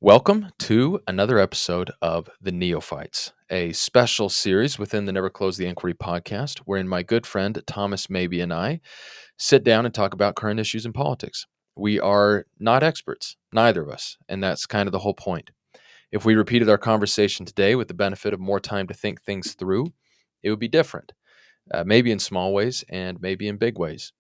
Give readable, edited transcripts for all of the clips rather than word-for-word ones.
Welcome to another episode of The Neophytes, a special series within the Never Close the Inquiry podcast, wherein my good friend Thomas Maybe and I sit down and talk about current issues in politics. We are not experts, neither of us, and that's kind of the whole point. If we repeated our conversation today with the benefit of more time to think things through, it would be different, maybe in small ways and maybe in big ways.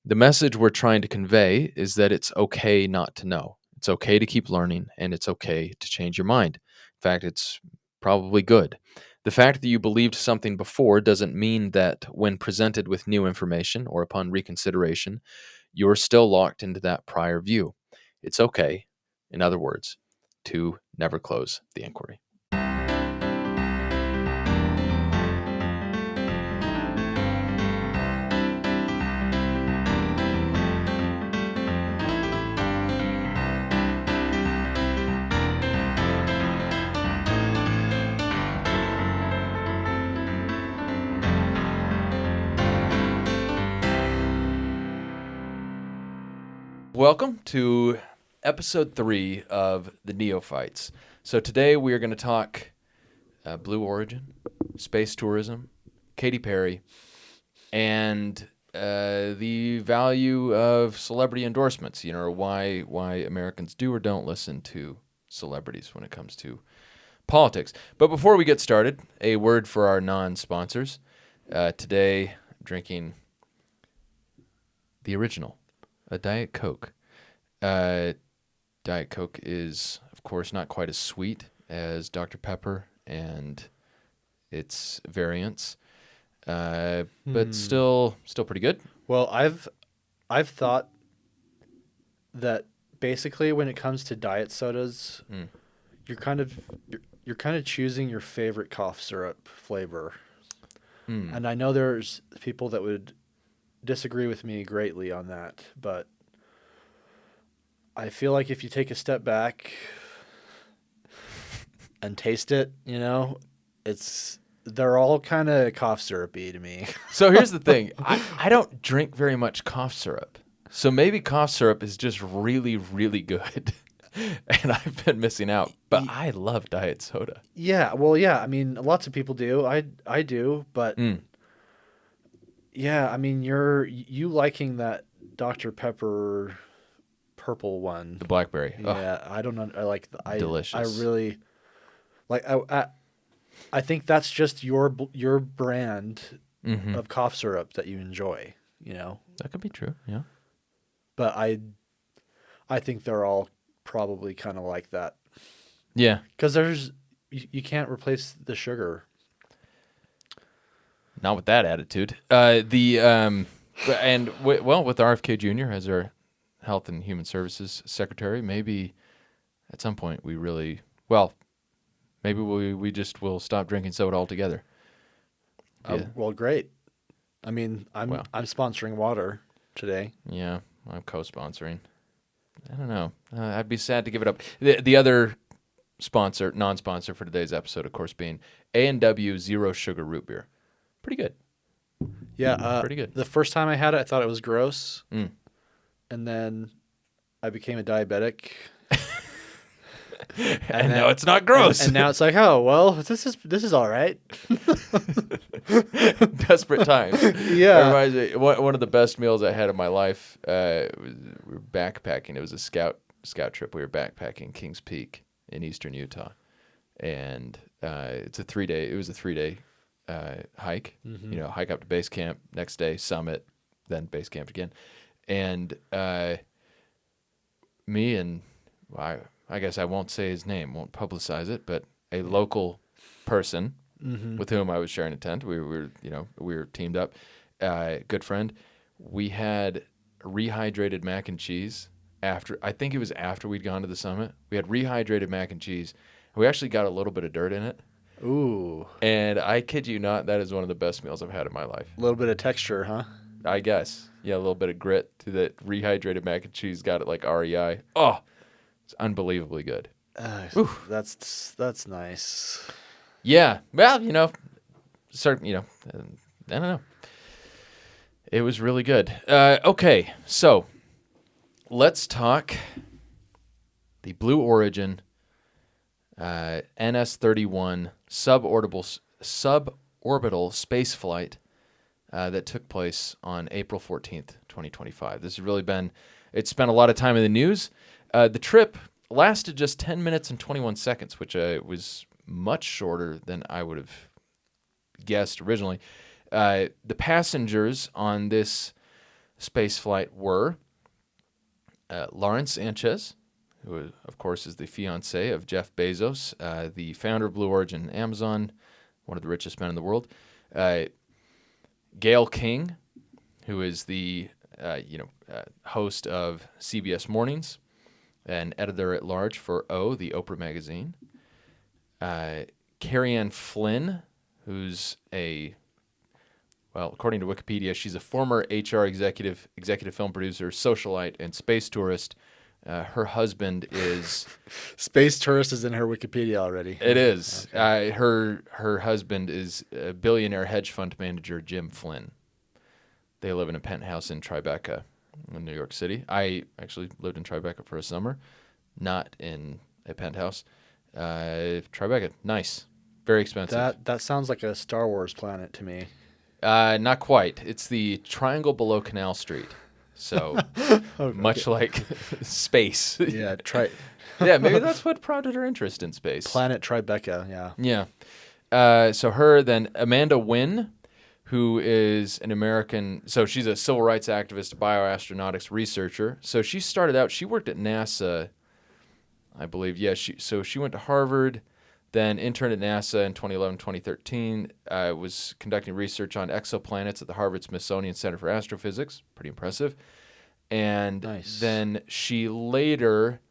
The message we're trying to convey is that it's okay not to know. It's okay to keep learning, and it's okay to change your mind. In fact, it's probably good. The fact that you believed something before doesn't mean that when presented with new information or upon reconsideration, you're still locked into that prior view. It's okay, in other words, to never close the inquiry. Welcome to episode 3 of The Neophytes. So today we are going to talk Blue Origin, space tourism, Katy Perry, and the value of celebrity endorsements. You know, why Americans do or don't listen to celebrities when it comes to politics. But before we get started, a word for our non-sponsors. Today, I'm drinking the original. A Diet Coke. Diet Coke is, of course, not quite as sweet as Dr. Pepper and its variants, but still pretty good. Well, I've thought that basically when it comes to diet sodas, you're kind of choosing your favorite cough syrup flavor. And I know there's people that would disagree with me greatly on that, but I feel like if you take a step back and taste it, you know, they're all kind of cough syrupy to me. So here's the thing. I don't drink very much cough syrup. So maybe cough syrup is just really, really good. And I've been missing out. But I love diet soda. Yeah, well, yeah. I mean, lots of people do. I do, but yeah, I mean, you liking that Dr. Pepper purple one. The blackberry. Yeah, I don't know. Delicious. I really like. I think that's just your brand of cough syrup that you enjoy. You know, that could be true. Yeah. But I think they're all probably kind of like that. Yeah. Because you can't replace the sugar. Not with that attitude. With RFK Jr. as our Health and Human Services Secretary, maybe at some point we just will stop drinking soda altogether. Yeah. Well, great. I mean, I'm sponsoring water today. Yeah, I'm co-sponsoring. I don't know. I'd be sad to give it up. The other non-sponsor for today's episode, of course, being A&W Zero Sugar Root Beer. Pretty good. Yeah, pretty good. The first time I had it, I thought it was gross, and then I became a diabetic. and now it's not gross. And now it's like, oh well, this is all right. Desperate times. Yeah. It reminds me, one of the best meals I had in my life. We were backpacking. It was a scout trip. We were backpacking Kings Peak in eastern Utah, and it was a 3-day hike. You know, hike up to base camp. Next day, summit, then base camp again, and me and I guess I won't say his name, won't publicize it, but a local person with whom I was sharing a tent. We were teamed up. Good friend. We had rehydrated mac and cheese after we'd gone to the summit. We had rehydrated mac and cheese. We actually got a little bit of dirt in it. Ooh. And I kid you not, that is one of the best meals I've had in my life. A little bit of texture, huh? I guess. Yeah, a little bit of grit to that rehydrated mac and cheese. Got it like REI. Oh, it's unbelievably good. That's nice. Yeah. Well, I don't know. It was really good. Okay, so let's talk the Blue Origin NS-31 suborbital space flight that took place on April 14th, 2025. This has really been, it spent a lot of time in the news. The trip lasted just 10 minutes and 21 seconds, which was much shorter than I would have guessed originally. The passengers on this space flight were Lawrence Sanchez, who, of course, is the fiance of Jeff Bezos, the founder of Blue Origin and Amazon, one of the richest men in the world. Gayle King, who is the host of CBS Mornings and editor-at-large for O, the Oprah magazine. Carrie Ann Flynn, who's according to Wikipedia, she's a former HR executive film producer, socialite, and space tourist. Her husband is... Space tourist is in her Wikipedia already. It is. Okay. Her husband is a billionaire hedge fund manager, Jim Flynn. They live in a penthouse in Tribeca in New York City. I actually lived in Tribeca for a summer, not in a penthouse. Tribeca, nice. Very expensive. That sounds like a Star Wars planet to me. Not quite. It's the triangle below Canal Street. So much like space. Yeah, yeah, maybe that's what prompted her interest in space. Planet Tribeca, yeah. Yeah. So her, then Amanda Wynn, who is an American, so she's a civil rights activist, bioastronautics researcher. So she started out, she worked at NASA, I believe. Yeah, she went to Harvard, then interned at NASA in 2011, 2013, was conducting research on exoplanets at the Harvard-Smithsonian Center for Astrophysics. Pretty impressive. And nice. Then she later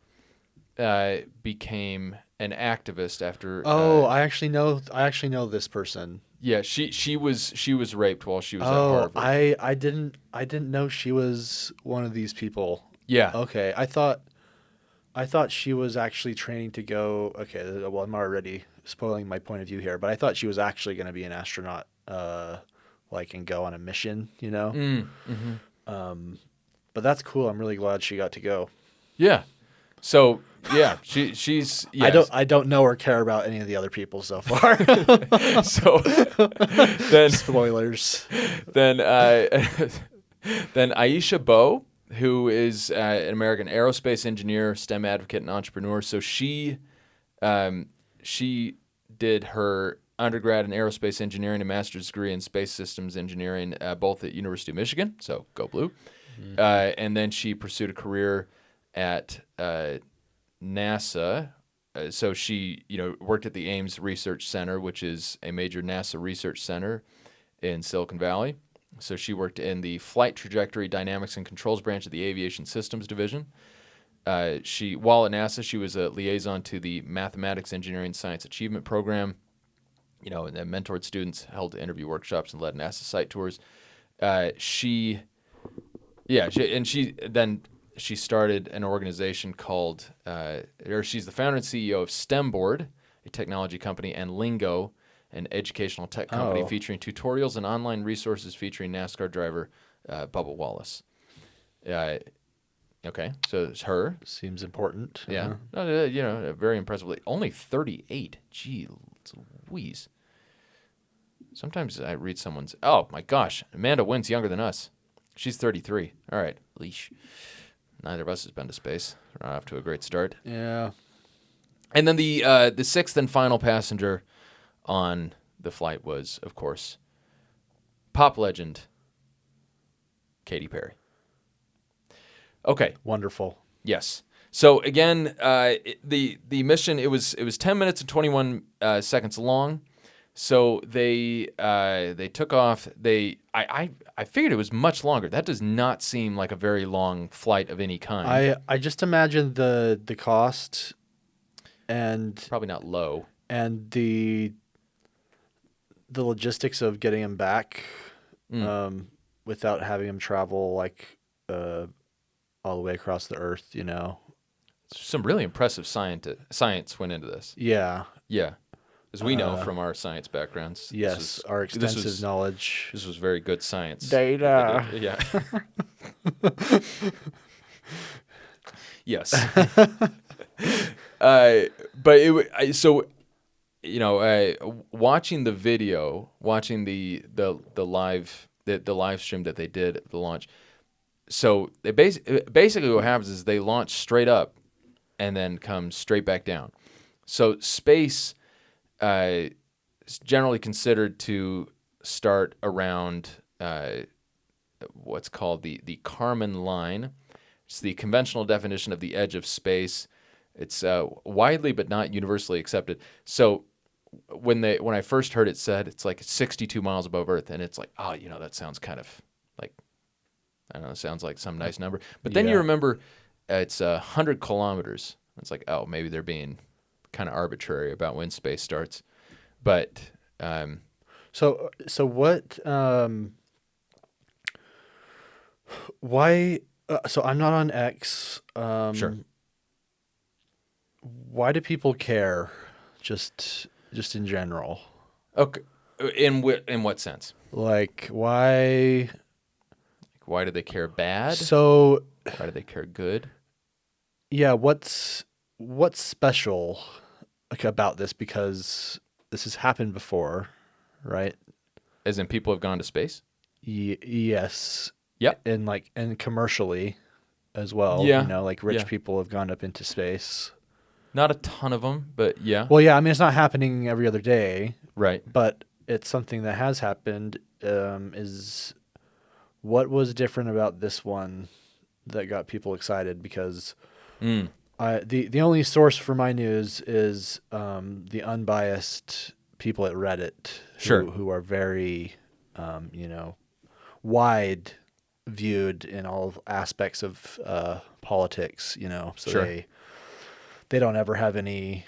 became an activist after... I actually know this person. Yeah, she was raped while she was at Harvard. I didn't know she was one of these people. Yeah. Okay, I thought she was actually training to go. Okay, well, I'm already spoiling my point of view here, but I thought she was actually going to be an astronaut, and go on a mission. But that's cool. I'm really glad she got to go. Yeah. So yeah, she's. Yes. I don't know or care about any of the other people so far. So then spoilers. Then Aisha Bowe, who is an American aerospace engineer, STEM advocate, and entrepreneur. So she did her undergrad in aerospace engineering and master's degree in space systems engineering, both at University of Michigan. So go Blue. Mm-hmm. And then she pursued a career at NASA. So she, worked at the Ames Research Center, which is a major NASA research center in Silicon Valley. So she worked in the Flight Trajectory Dynamics and Controls branch of the Aviation Systems Division. While at NASA, she was a liaison to the Mathematics, Engineering, Science Achievement Program. And mentored students, held interview workshops, and led NASA site tours. She started an organization called, she's the founder and CEO of STEM Board, a technology company, and Lingo, an educational tech company featuring tutorials and online resources featuring NASCAR driver Bubba Wallace. Okay, so it's her. Seems important. Yeah. Very impressively. Only 38. Gee, Louise. Sometimes I read someone's, oh my gosh, Amanda Wynn's younger than us. She's 33. All right, leash. Neither of us has been to space. We're not off to a great start. Yeah. And then the sixth and final passenger on the flight was, of course, pop legend Katy Perry. Okay. Wonderful. Yes. So again, the mission, it was 10 minutes and 21 seconds long. So they took off. I figured it was much longer. That does not seem like a very long flight of any kind. I just imagine the cost and probably not low, and the logistics of getting him back without having him travel all the way across the earth. Some really impressive science went into this. Yeah. Yeah. As we know from our science backgrounds. Yes, our extensive knowledge. This was very good science. Data. Yeah. Yes. But so watching the video, watching the live stream that they did at the launch. So they basically what happens is they launch straight up and then come straight back down. So space is generally considered to start around what's called the Kármán line. It's the conventional definition of the edge of space. It's widely but not universally accepted. So when I first heard it said it's like 62 miles above Earth, and it's like, oh, that sounds kind of like, I don't know, sounds like some nice number. But then you remember it's 100 kilometers. It's like, oh, maybe they're being kind of arbitrary about when space starts. But so what? Why? So I'm not on X. Sure. Why do people care? Just in general. Okay. In what sense? Like why? Why do they care bad? So why do they care good? Yeah, what's special about this? Because this has happened before, right? As in people have gone to space? Yes. Yep. And commercially as well. Yeah. Like rich people have gone up into space. Not a ton of them, but yeah. Well, yeah, I mean, it's not happening every other day. Right. But it's something that has happened. Is what was different about this one that got people excited? Because the only source for my news is the unbiased people at Reddit who are very, wide viewed in all aspects of politics, so they don't ever have any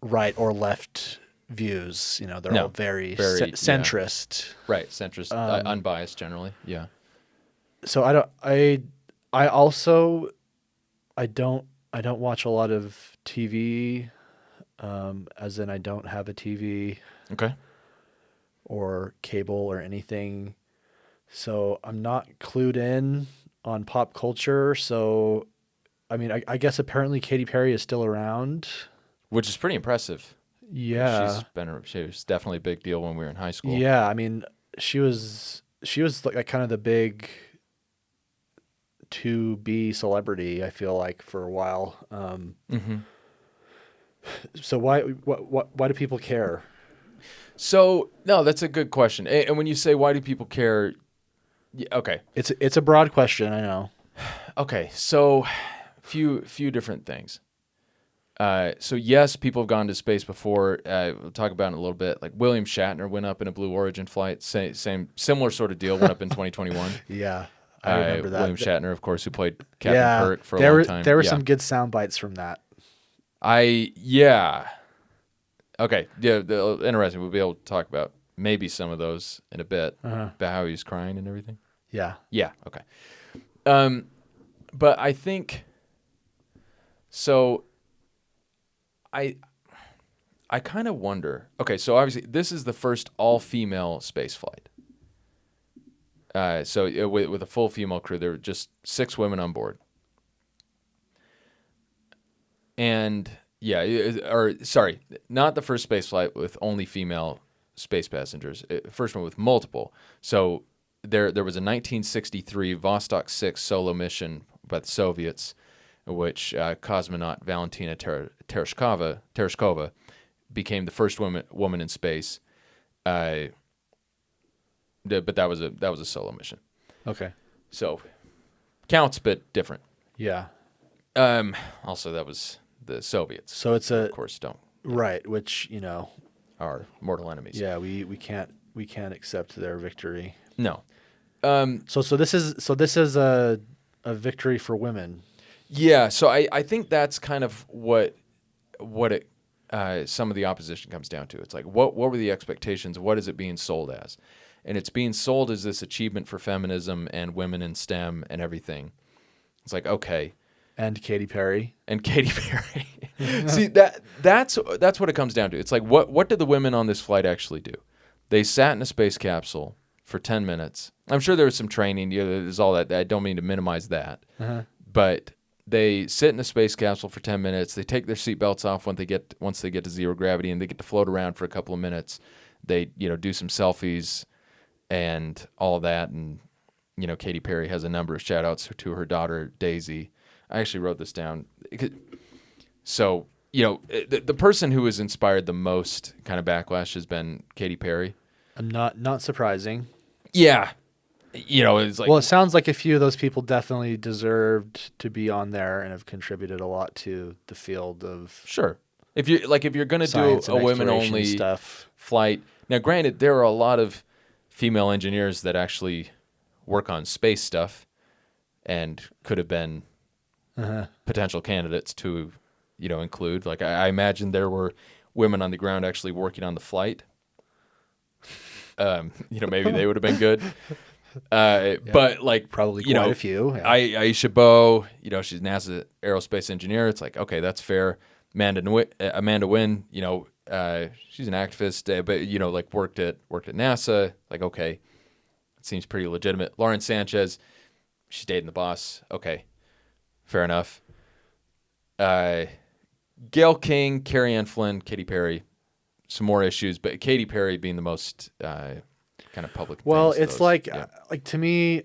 right or left views, they're all very centrist. Right, centrist, unbiased generally, yeah. So I don't watch a lot of TV, as in I don't have a TV. Okay. Or cable or anything. So I'm not clued in on pop culture. So, I mean, I guess apparently Katy Perry is still around. Which is pretty impressive. Yeah. She was definitely a big deal when we were in high school. Yeah, I mean, she was like kind of the big to be celebrity, I feel like, for a while. So why do people care? So, no, that's a good question. And when you say why do people care, okay. It's a broad question, I know. Okay, so few different things. So yes, people have gone to space before. We'll talk about it in a little bit. Like William Shatner went up in a Blue Origin flight. Similar sort of deal. Went up in 2021. Yeah, I remember that. William Shatner, of course, who played Captain Kirk for a long time. There were some good sound bites from that. Okay, yeah, interesting. We'll be able to talk about maybe some of those in a bit, about how he was crying and everything. Yeah. Yeah, okay. But I think, so I kind of wonder, okay, so obviously this is the first all-female space flight. So with a full female crew, there were just 6 women on board. And not the first space flight with only female space passengers. First one with multiple. So there was a 1963 Vostok 6 solo mission by the Soviets, in which cosmonaut Valentina Tereshkova became the first woman in space. But that was a solo mission. Okay. So counts, but different. Yeah. Also, that was the Soviets. So it's of course don't. Right, which are mortal enemies. Yeah, we can't accept their victory. No. So this is a victory for women. Yeah. So I think that's kind of what it some of the opposition comes down to. It's like what were the expectations? What is it being sold as? And it's being sold as this achievement for feminism and women in STEM and everything. It's like, okay. And Katy Perry. See, that's what it comes down to. It's like what did the women on this flight actually do? They sat in a space capsule for 10 minutes. I'm sure there was some training. There's all that. I don't mean to minimize that. Uh-huh. But They sit in a space capsule for 10 minutes. They take their seatbelts off once they get to zero gravity, and they get to float around for a couple of minutes. They, do some selfies and all of that. And, Katy Perry has a number of shout outs to her daughter, Daisy. I actually wrote this down. So, the person who has inspired the most kind of backlash has been Katy Perry. I'm not surprising. Yeah. It's like, Well, it sounds like a few of those people definitely deserved to be on there and have contributed a lot to the field of sure. If you're going to do science a and women exploration only stuff. flight. Now, granted, there are a lot of female engineers that actually work on space stuff and could have been potential candidates to, include. Like, I imagine there were women on the ground actually working on the flight. Maybe they would have been good. But like Probably quite a few. Yeah. Aisha Bowe, she's NASA aerospace engineer. It's like, okay, that's fair. Amanda Wynn, she's an activist, but like worked at NASA. Like, okay, it seems pretty legitimate. Lauren Sanchez, she's dating the boss. Okay, fair enough. Gail King, Carrie Ann Flynn, Katy Perry, some more issues, but Katy Perry being the most kind of public. Well, it's like to me.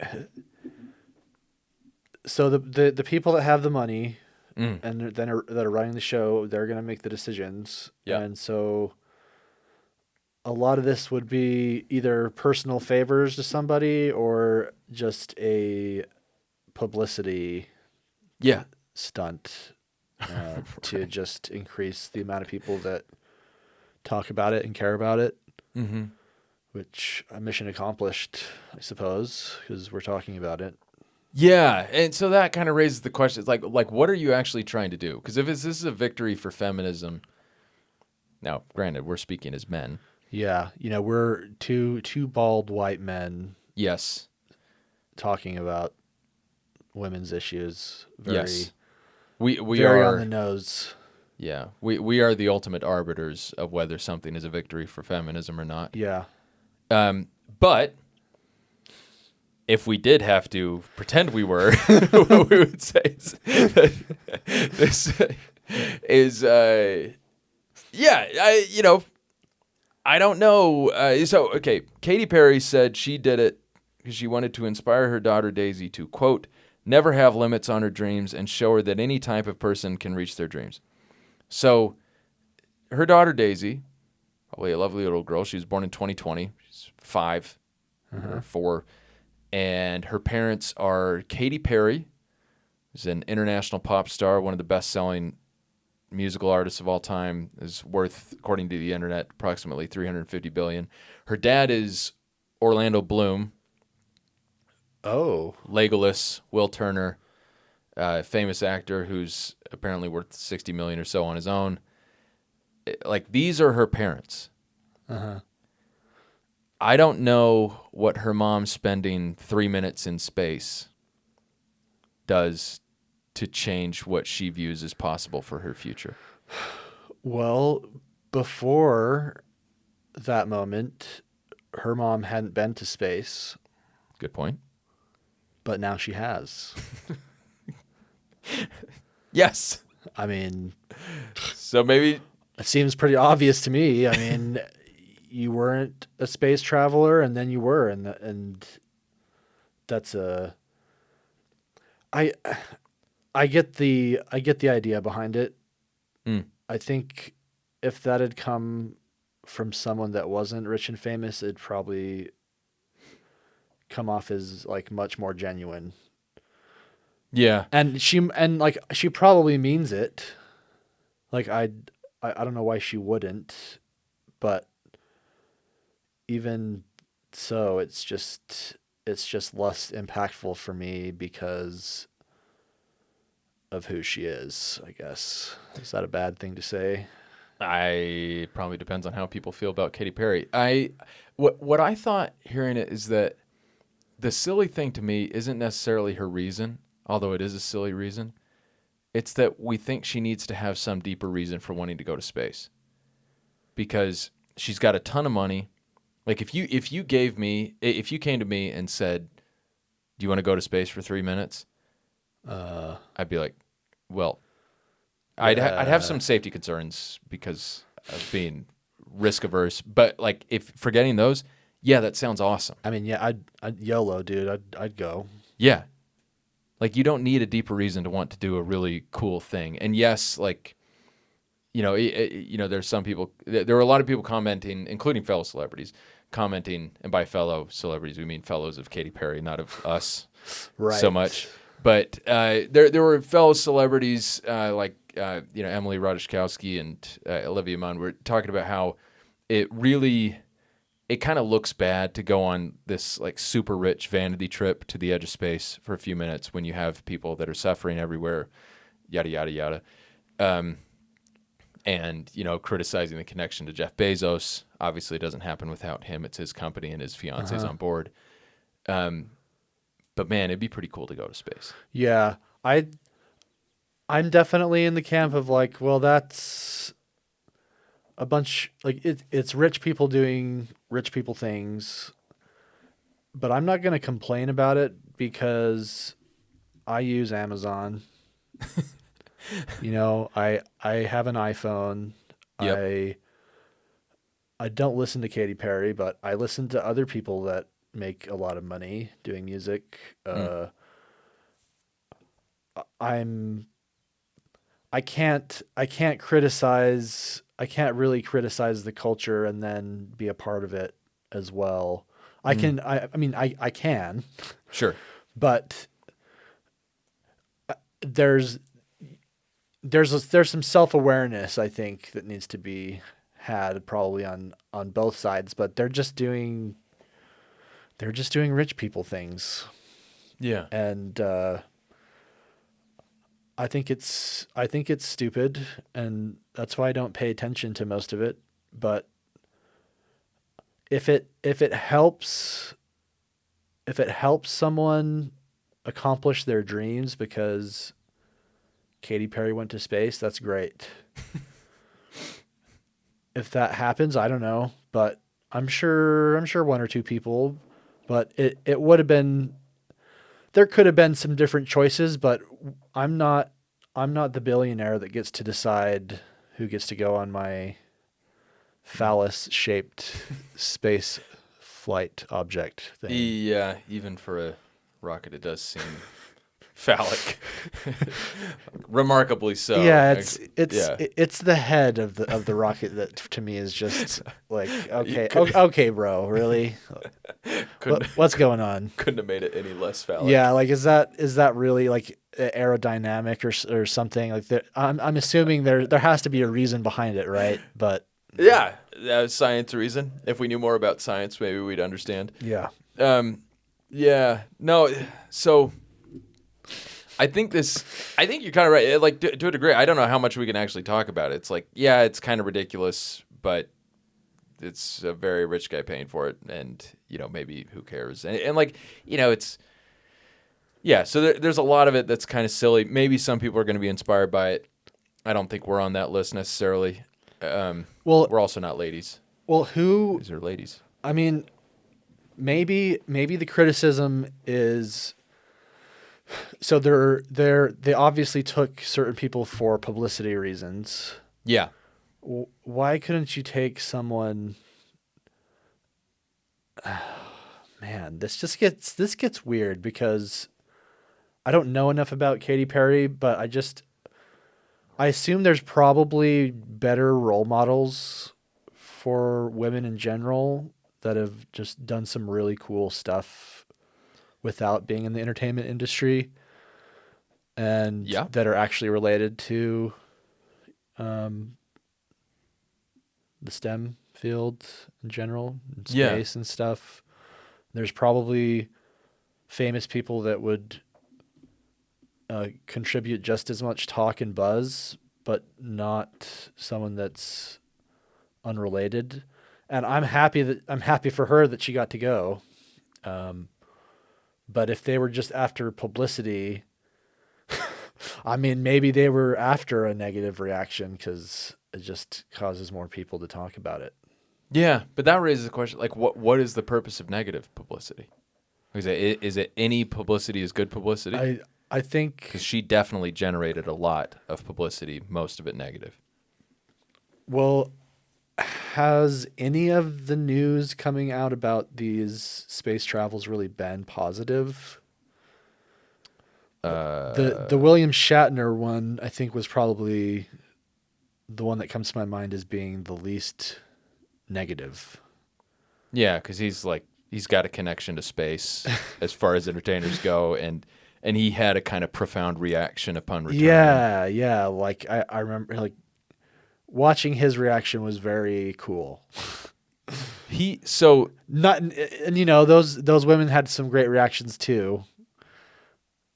So the people that have the money and that are running the show, they're going to make the decisions. Yeah. And so a lot of this would be either personal favors to somebody or just a publicity stunt to just increase the amount of people that talk about it and care about it. Mm-hmm. Which a mission accomplished, I suppose, because we're talking about it. Yeah, and so that kind of raises the question: like, what are you actually trying to do? Because if this is a victory for feminism, now, granted, we're speaking as men. Yeah, we're two bald white men. Yes, talking about women's issues. Yes, we very are on the nose. Yeah, we are the ultimate arbiters of whether something is a victory for feminism or not. Yeah. But if we did have to pretend we were, what we would say is that this is, I don't know. So, okay, Katy Perry said she did it because she wanted to inspire her daughter Daisy to, quote, never have limits on her dreams and show her that any type of person can reach their dreams. So her daughter Daisy, probably a lovely little girl. She was born in 2020. She's 5 or 4. And her parents are Katy Perry, who's an international pop star, one of the best-selling musical artists of all time, is worth, according to the internet, approximately $350 billion. Her dad is Orlando Bloom. Oh. Legolas, Will Turner, famous actor who's apparently worth $60 million or so on his own. Like, these are her parents. I don't know what her mom spending 3 minutes in space does to change what she views as possible for her future. Well, before that moment, her mom hadn't been to space. Good point. But now she has. Yes. I mean, so maybe it seems pretty obvious to me. I mean, you weren't a space traveler, and then you were, and that's a. I get the idea behind it. I think if that had come from someone that wasn't rich and famous, it'd probably come off as like much more genuine. Yeah. And she probably means it. Like I don't know why she wouldn't, but even so, it's just less impactful for me because of who she is, I guess. Is that a bad thing to say? It probably depends on how people feel about Katy Perry. What I thought hearing it is that the silly thing to me isn't necessarily her reason, although it is a silly reason. It's that we think she needs to have some deeper reason for wanting to go to space. Because she's got a ton of money. Like if you came to me and said, "Do you want to go to space for 3 minutes?" I'd be like, Well, I'd have Yeah. some safety concerns because of being risk averse, but like if forgetting those, yeah, that sounds awesome. I mean, yeah, I'd YOLO, dude. I'd go. Yeah. Like you don't need a deeper reason to want to do a really cool thing. And yes, like there's some people. There were a lot of people commenting, including fellow celebrities, commenting, and by fellow celebrities we mean fellows of Katy Perry, not of us so Right. much. But there were fellow celebrities like Emily Ratajkowski and Olivia Munn were talking about how it kind of looks bad to go on this like super rich vanity trip to the edge of space for a few minutes when you have people that are suffering everywhere, yada yada yada. And criticizing the connection to Jeff Bezos. Obviously it doesn't happen without him. It's his company and his fiance's on board. But man, it'd be pretty cool to go to space. Yeah. I'm definitely in the camp of like, well, that's a bunch like it's rich people doing rich people things, but I'm not going to complain about it because I use Amazon. I have an iPhone. Yep. I don't listen to Katy Perry, but I listen to other people that make a lot of money doing music. I'm I can't really criticize the culture and then be a part of it as well. I mean I can, Sure. but there's there's some self-awareness I think that needs to be had probably on both sides, but they're just doing rich people things. Yeah. And I think it's stupid, and that's why I don't pay attention to most of it. But if it helps someone accomplish their dreams because Katy Perry went to space, that's great. If that happens, I don't know, but I'm sure one or two people, but it would have been there could have been some different choices, but I'm not I'm not the billionaire that gets to decide who gets to go on my phallus shaped space flight object thing. Yeah, even for a rocket, it does seem phallic. Remarkably so. Yeah, Yeah. it's the head of the rocket that to me is just like You okay, could, okay, bro, really? couldn't What's going on? couldn't have made it any less phallic. Yeah, like is that really like aerodynamic or something? Like I'm assuming there has to be a reason behind it, right? But Yeah, that was science reason. If we knew more about science, maybe we'd understand. yeah, Yeah. No. So I think you're kind of right. Like to a degree, I don't know how much we can actually talk about it. It's like, yeah, it's kind of ridiculous, but it's a very rich guy paying for it, and maybe who cares? And like, it's yeah. So there's a lot of it that's kind of silly. Maybe some people are going to be inspired by it. I don't think we're on that list necessarily. well, We're also not ladies. who? These are ladies. I mean, maybe the criticism is so they obviously took certain people for publicity reasons. Yeah. Why couldn't you take someone? Man, this gets weird because I don't know enough about Katy Perry, but I assume there's probably better role models for women in general that have just done some really cool stuff without being in the entertainment industry and Yeah. that are actually related to um, the STEM field in general, and Yeah. space and stuff. There's probably famous people that would contribute just as much talk and buzz, but not someone that's unrelated. And I'm happy for her that she got to go. But if they were just after publicity, I mean, maybe they were after a negative reaction because it just causes more people to talk about it. Yeah, but that raises the question: like, what is the purpose of negative publicity? Is it any publicity is good publicity? I think, Because she definitely generated a lot of publicity, most of it negative. well, has any of the news coming out about these space travels really been positive? The William Shatner one, I think, was probably the one that comes to my mind as being the least negative. Yeah, because he's got a connection to space as far as entertainers go, and he had a kind of profound reaction upon returning. Yeah. Like I remember like watching his reaction was very cool. Not and you know those women had some great reactions too.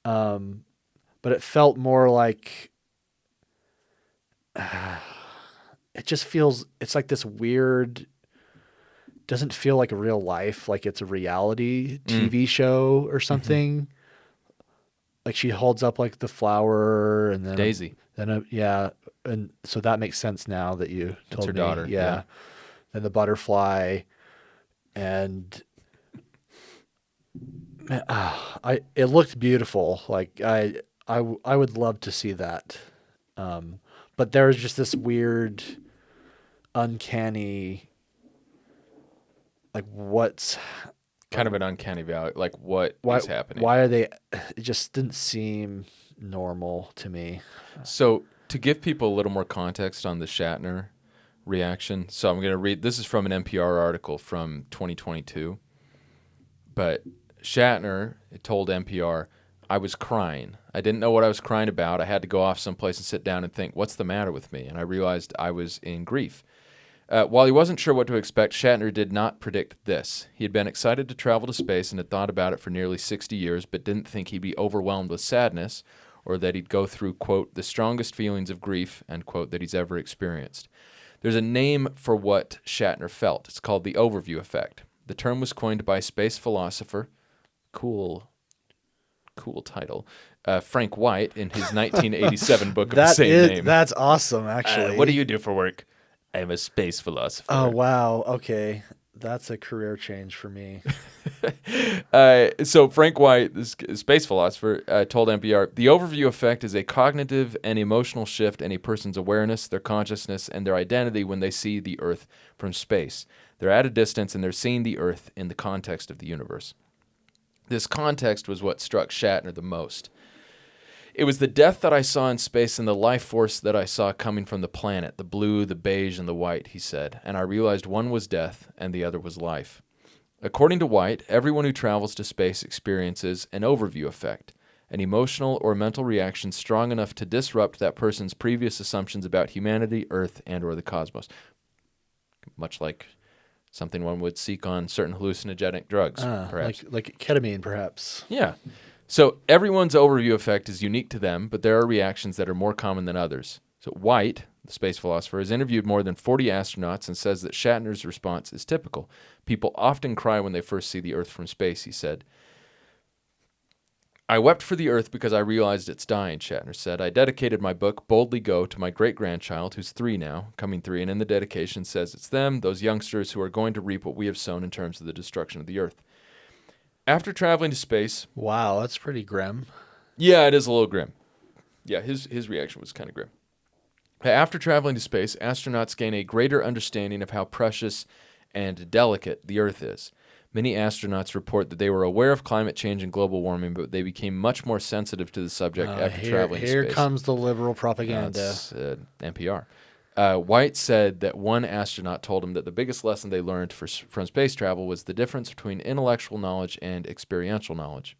But it felt more like it just feels it's like this weird doesn't feel like a real life, like it's a reality TV show or something. Like she holds up like the flower and then Daisy. yeah, and so that makes sense now that you That's told her me. daughter. Yeah. Then the butterfly and man, I it looked beautiful. Like I would love to see that. But there was just this weird uncanny like what's Kind of an uncanny valley. Like, what why is happening? why are they it just didn't seem normal to me. So, to give people a little more context on the Shatner reaction, so I'm going to read this is from an NPR article from 2022. But Shatner told NPR, I was crying. I didn't know what I was crying about. I had to go off someplace and sit down and think, what's the matter with me? And I realized I was in grief. While he wasn't sure what to expect, Shatner did not predict this. He had been excited to travel to space and had thought about it for nearly 60 years, but didn't think he'd be overwhelmed with sadness or that he'd go through, quote, the strongest feelings of grief, end quote, that he's ever experienced. There's a name for what Shatner felt. It's called the overview effect. The term was coined by space philosopher, cool title, Frank White in his 1987 book of the same name. That's awesome actually. What do you do for work? I'm a space philosopher. Oh wow, okay. That's a career change for me. So Frank White, this space philosopher, told NPR, the overview effect is a cognitive and emotional shift in a person's awareness, their consciousness, and their identity when they see the Earth from space. They're at a distance and they're seeing the Earth in the context of the universe. This context was what struck Shatner the most. It was the death that I saw in space and the life force that I saw coming from the planet, the blue, the beige, and the white, he said, and I realized one was death and the other was life. According to White, everyone who travels to space experiences an overview effect, an emotional or mental reaction strong enough to disrupt that person's previous assumptions about humanity, Earth, and or the cosmos. Much like something one would seek on certain hallucinogenic drugs, perhaps. Like ketamine, perhaps. Yeah. So everyone's overview effect is unique to them, but there are reactions that are more common than others. So White, the space philosopher, has interviewed more than 40 astronauts and says that Shatner's response is typical. People often cry when they first see the Earth from space, he said. I wept for the Earth because I realized it's dying, Shatner said. I dedicated my book, Boldly Go, to my great-grandchild, who's 3 now, coming 3, and in the dedication says it's them, those youngsters who are going to reap what we have sown in terms of the destruction of the Earth. After traveling to space... Wow, that's pretty grim. Yeah, it is a little grim. Yeah, his reaction was kind of grim. After traveling to space, astronauts gain a greater understanding of how precious and delicate the Earth is. Many astronauts report that they were aware of climate change and global warming, but they became much more sensitive to the subject after traveling to space. Here comes the liberal propaganda. That's NPR. White said that one astronaut told him that the biggest lesson they learned from space travel was the difference between intellectual knowledge and experiential knowledge.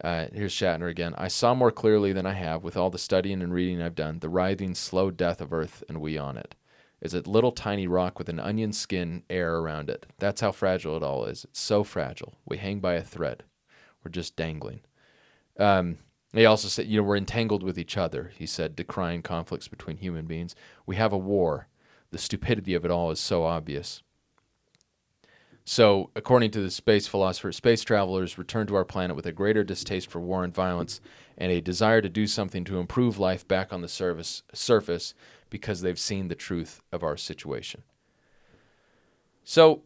Here's Shatner again. I saw more clearly than I have, with all the studying and reading I've done, the writhing, slow death of Earth and we on it. It's a little tiny rock with an onion skin air around it. That's how fragile it all is. It's so fragile. We hang by a thread. We're just dangling. He also said, we're entangled with each other, he said, decrying conflicts between human beings. We have a war. The stupidity of it all is so obvious. So, according to the space philosopher, space travelers return to our planet with a greater distaste for war and violence and a desire to do something to improve life back on the surface because they've seen the truth of our situation. So,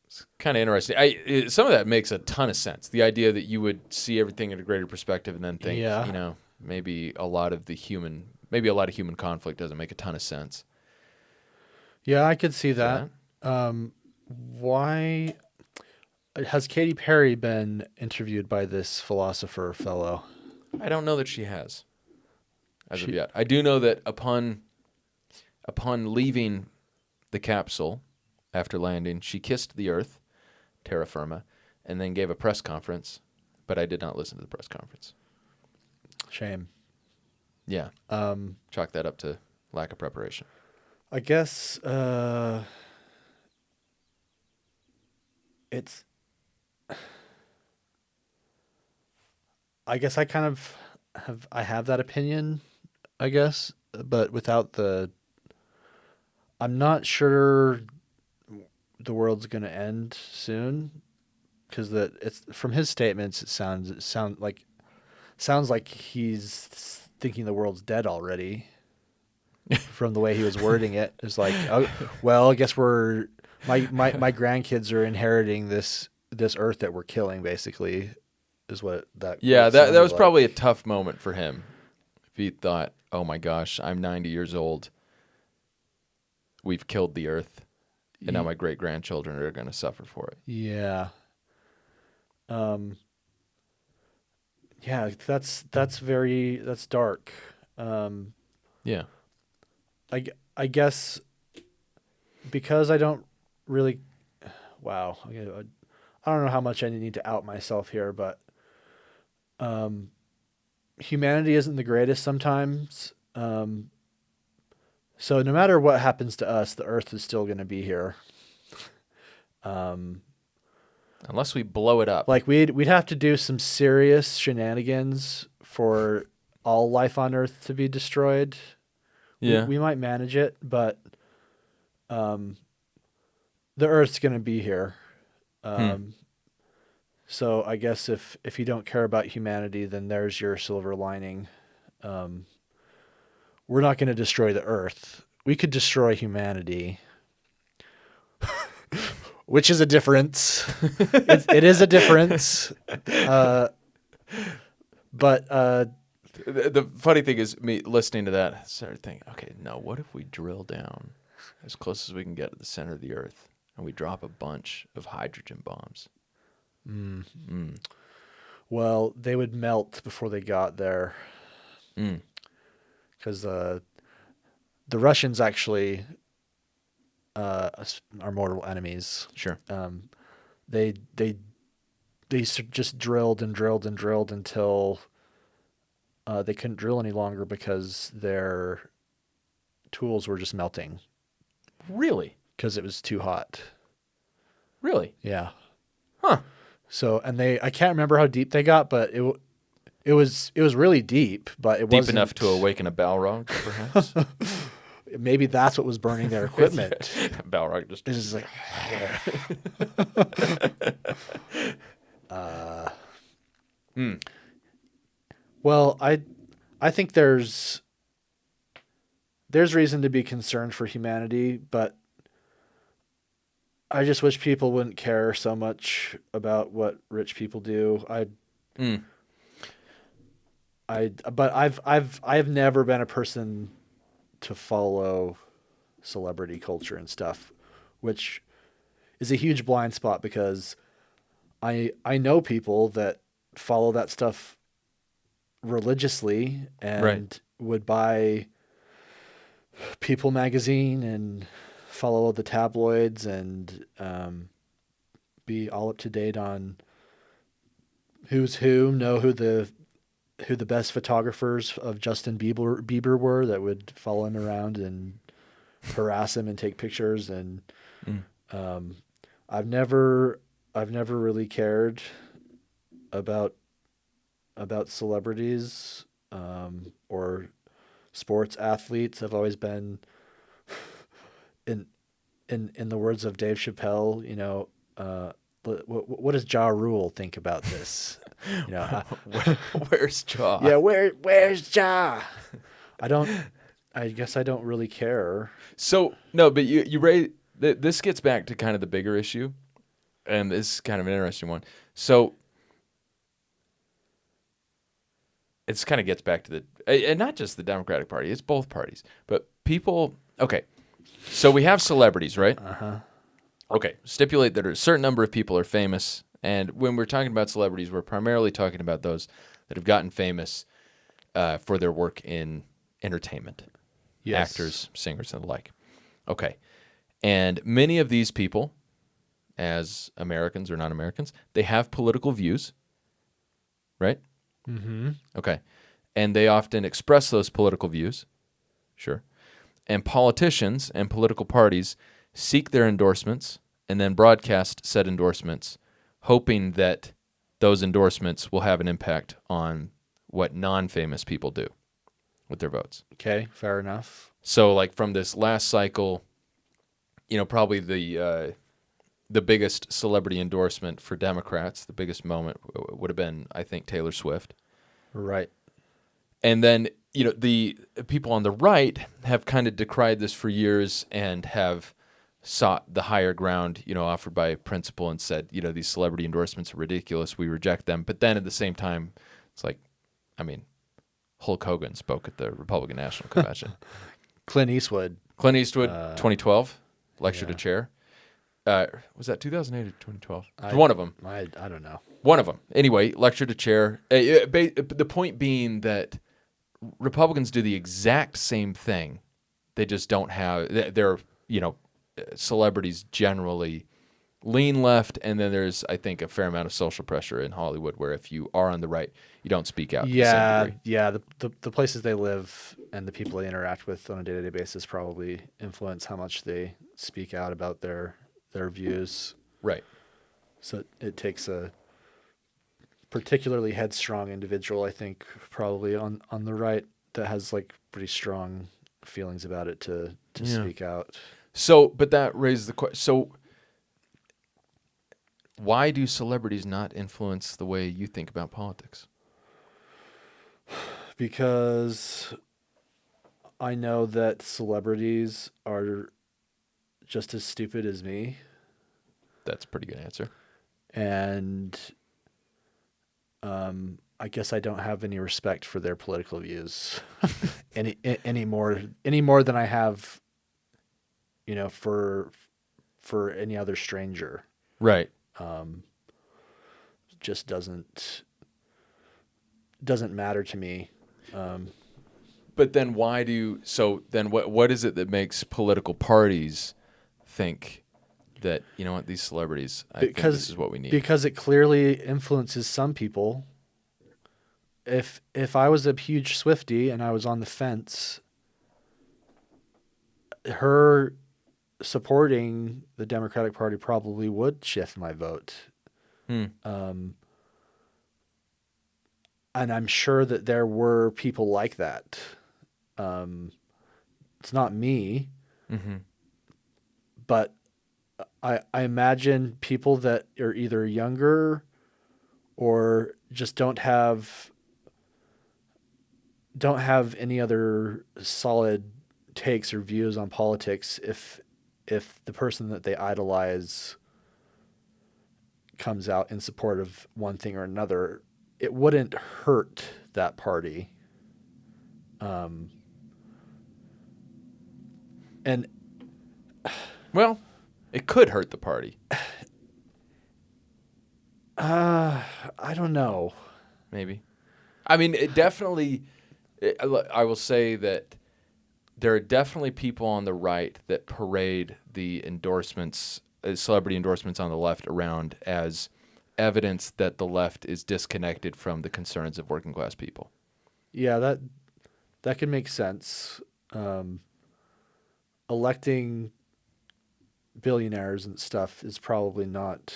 It's kind of interesting. Some of that makes a ton of sense. The idea that you would see everything in a greater perspective and then think, Yeah. maybe a lot of human conflict doesn't make a ton of sense. Yeah, I could see So that. Why has Katy Perry been interviewed by this philosopher fellow? I don't know that she has as of She, yet. I do know that upon leaving the capsule after landing, she kissed the Earth, terra firma, and then gave a press conference. But I did not listen to the press conference. Shame. Yeah. Chalk that up to lack of preparation. I guess it's. I guess I kind of have that opinion. I guess, but without the. I'm not sure the world's gonna end soon, because it's from his statements. Sounds like he's thinking the world's dead already. From the way he was wording it, it's like, oh, well, I guess my grandkids are inheriting this earth that we're killing. Basically, is what that. Yeah, What it that sounded was like. probably a tough moment for him. If he thought, "Oh my gosh, I'm 90 years old. We've killed the Earth, and now my great grandchildren are going to suffer for it." Yeah. Yeah, that's dark. Yeah. I guess because I don't really. Wow. I don't know how much I need to out myself here, but humanity isn't the greatest sometimes. So no matter what happens to us, the Earth is still going to be here. Unless we blow it up. Like we'd have to do some serious shenanigans for all life on Earth to be destroyed. Yeah. We might manage it, but the Earth's going to be here. So I guess if you don't care about humanity, then there's your silver lining. We're not going to destroy the Earth. We could destroy humanity, which is a difference. It is a difference. But The funny thing is, me listening to that, I started thinking, okay, now what if we drill down as close as we can get to the center of the Earth and we drop a bunch of hydrogen bombs? well, they would melt before they got there, because the Russians actually are mortal enemies. Sure. They just drilled and drilled and drilled until they couldn't drill any longer because their tools were just melting Really? because it was too hot. Really? Yeah. Huh. So I can't remember how deep they got, but it was really deep, but it Deep wasn't enough to awaken a Balrog, perhaps? Maybe that's what was burning their equipment. Balrog just... It's just like, well, I think there's reason to be concerned for humanity, but I just wish people wouldn't care so much about what rich people do. But I've never been a person to follow celebrity culture and stuff, which is a huge blind spot because I know people that follow that stuff religiously and Right. would buy People magazine and follow the tabloids and be all up to date on who's who, know who the best photographers of Justin Bieber were that would follow him around and harass him and take pictures. And I've never really cared about celebrities or sports athletes. I've always been in the words of Dave Chappelle, what does Ja Rule think about this? Where's Jaw? Yeah, where's Ja? I guess I don't really care. So, no, but you raise... This gets back to kind of the bigger issue, and this is kind of an interesting one. So it kind of gets back to and not just the Democratic Party, it's both parties. But people, okay, so we have celebrities, right? Uh-huh. Okay, stipulate that a certain number of people are famous. And when we're talking about celebrities, we're primarily talking about those that have gotten famous for their work in entertainment, Yes. actors, singers, and the like. Okay, and many of these people, as Americans or non-Americans, they have political views, right? Mm-hmm. Okay. And they often express those political views. Sure. And politicians and political parties seek their endorsements and then broadcast said endorsements, hoping that those endorsements will have an impact on what non-famous people do with their votes. Okay, fair enough. So, like from this last cycle, probably the biggest celebrity endorsement for Democrats, the biggest moment would have been, I think, Taylor Swift. Right. And then, the people on the right have kind of decried this for years and have sought the higher ground, offered by principle and said, these celebrity endorsements are ridiculous. We reject them. But then at the same time, it's like, Hulk Hogan spoke at the Republican National Convention. Clint Eastwood. 2012, lectured yeah. a chair. Was that 2008 or 2012? I One of them. I don't know. One of them. Anyway, lectured a chair. The point being that Republicans do the exact same thing. They just don't have their, celebrities generally lean left, and then there's, I think, a fair amount of social pressure in Hollywood where if you are on the right, you don't speak out to the same degree. Yeah. The places they live and the people they interact with on a day-to-day basis probably influence how much they speak out about their views. Right. So it takes a particularly headstrong individual, I think, probably on the right that has like pretty strong feelings about it to speak out. So, but that raises the question. So, why do celebrities not influence the way you think about politics? Because I know that celebrities are just as stupid as me. That's a pretty good answer. And I guess I don't have any respect for their political views any more than I have, for any other stranger. Right. Just doesn't matter to me. But then what is it that makes political parties think that, these celebrities, I think this is what we need? Because it clearly influences some people. If I was a huge Swiftie and I was on the fence, her supporting the Democratic Party probably would shift my vote. And I'm sure that there were people like that. It's not me, but I imagine people that are either younger or just don't have any other solid takes or views on politics. If the person that they idolize comes out in support of one thing or another, it wouldn't hurt that party. And well, it could hurt the party. I don't know. Maybe. It definitely. I will say that there are definitely people on the right that parade the endorsements, celebrity endorsements on the left around as evidence that the left is disconnected from the concerns of working class people. Yeah, that can make sense. Electing billionaires and stuff is probably not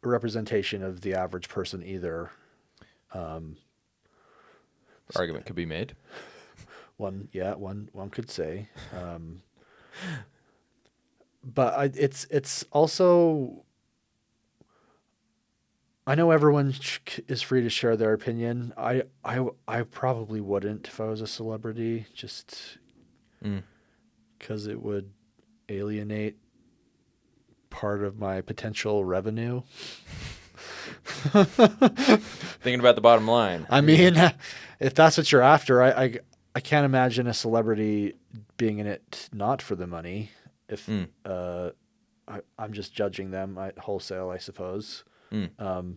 a representation of the average person either. Argument could be made. One could say. But it's also, I know everyone is free to share their opinion. I probably wouldn't if I was a celebrity, just because it would alienate part of my potential revenue. Thinking about the bottom line. I mean, if that's what you're after, I can't imagine a celebrity being in it not for the money. If I'm just judging them wholesale, I suppose. But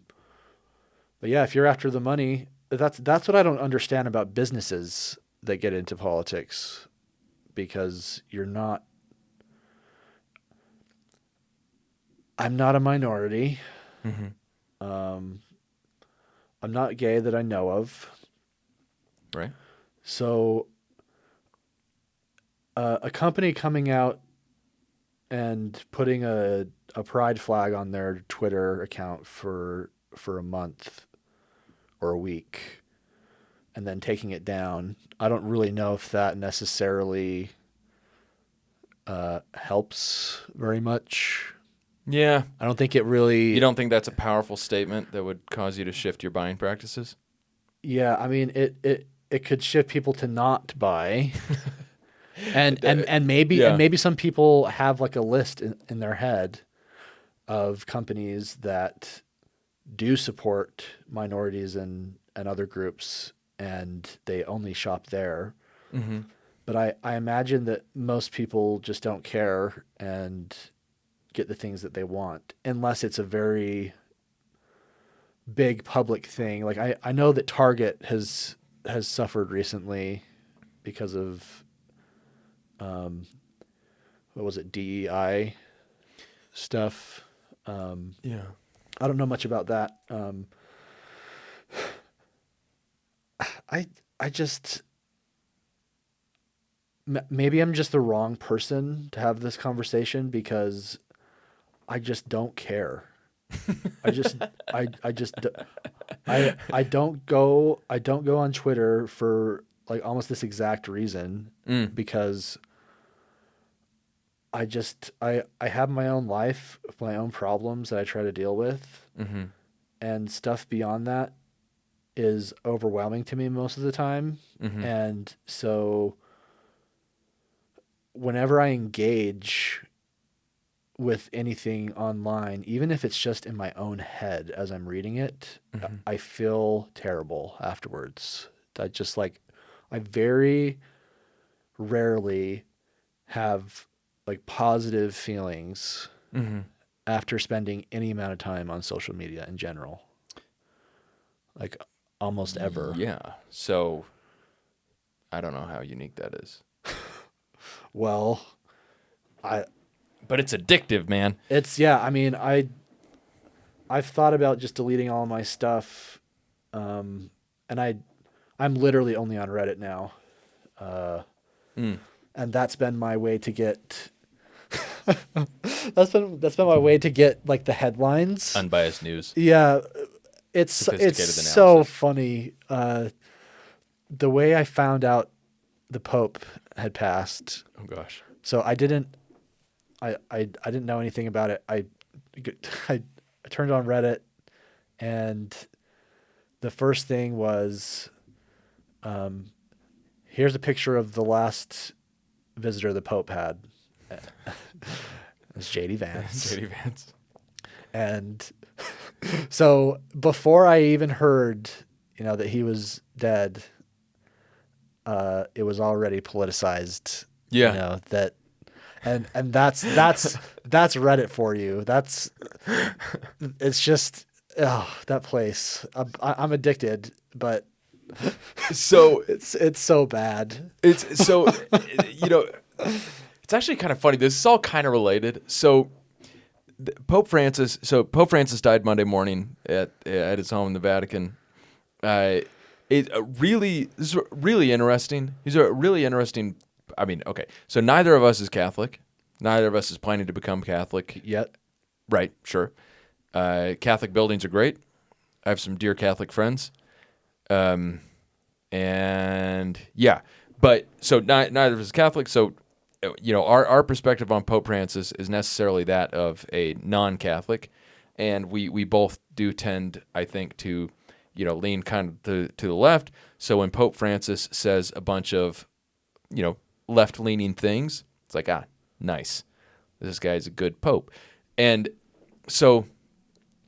yeah, if you're after the money, that's what I don't understand about businesses that get into politics, because you're not. I'm not a minority. I'm not gay that I know of. Right. So a company coming out and putting a pride flag on their Twitter account for a month or a week and then taking it down, I don't really know if that necessarily helps very much. Yeah. I don't think it really. You don't think that's a powerful statement that would cause you to shift your buying practices? Yeah, I mean it could shift people to not buy. And maybe some people have like a list in their head of companies that do support minorities and other groups, and they only shop there. But I imagine that most people just don't care and get the things that they want, unless it's a very big public thing. Like I know that Target has suffered recently because of what was it, DEI stuff. Yeah. I don't know much about that. I just maybe I'm just the wrong person to have this conversation, because I just don't care. I just I don't go on Twitter for like almost this exact reason, because I have my own life, my own problems that I try to deal with, and stuff beyond that is overwhelming to me most of the time. And so whenever I engage with anything online, even if it's just in my own head as I'm reading it, I feel terrible afterwards. I very rarely have like positive feelings after spending any amount of time on social media in general. Like almost ever. Yeah. So I don't know how unique that is. Well, but it's addictive, man. I mean, I've thought about just deleting all of my stuff, and I'm literally only on Reddit now, and that's been my way to get. that's been my way to get like the headlines, Unbiased news. Yeah, it's so funny. The way I found out the Pope had passed. Oh gosh. So I didn't know anything about it. I turned on Reddit, and the first thing was, here's a picture of the last visitor the Pope had. It's JD Vance. JD Vance. And so before I even heard, that he was dead, it was already politicized. Yeah. And that's Reddit for you. It's just that place. I'm addicted, but so it's so bad. It's so it's actually kind of funny. This is all kind of related. So Pope Francis died Monday morning at his home in the Vatican. This is really interesting. He's a really interesting. I mean, okay. So neither of us is Catholic. Neither of us is planning to become Catholic yet. Right, sure. Catholic buildings are great. I have some dear Catholic friends. And yeah, but so neither of us is Catholic. So, our perspective on Pope Francis is necessarily that of a non-Catholic. And we both do tend, I think, to, lean kind of to the left. So when Pope Francis says a bunch of, left-leaning things, it's like, nice. This guy's a good pope. And so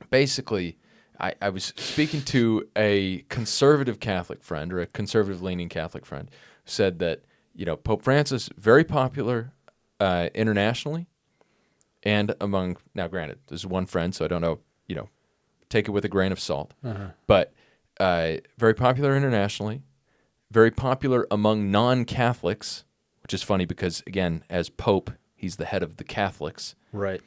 basically, I was speaking to a conservative Catholic friend or a conservative-leaning Catholic friend who said that, Pope Francis, very popular internationally and among, now granted, this is one friend, so I don't know, take it with a grain of salt, but very popular internationally, very popular among non-Catholics, which is funny because, again, as Pope, he's the head of the Catholics. Right.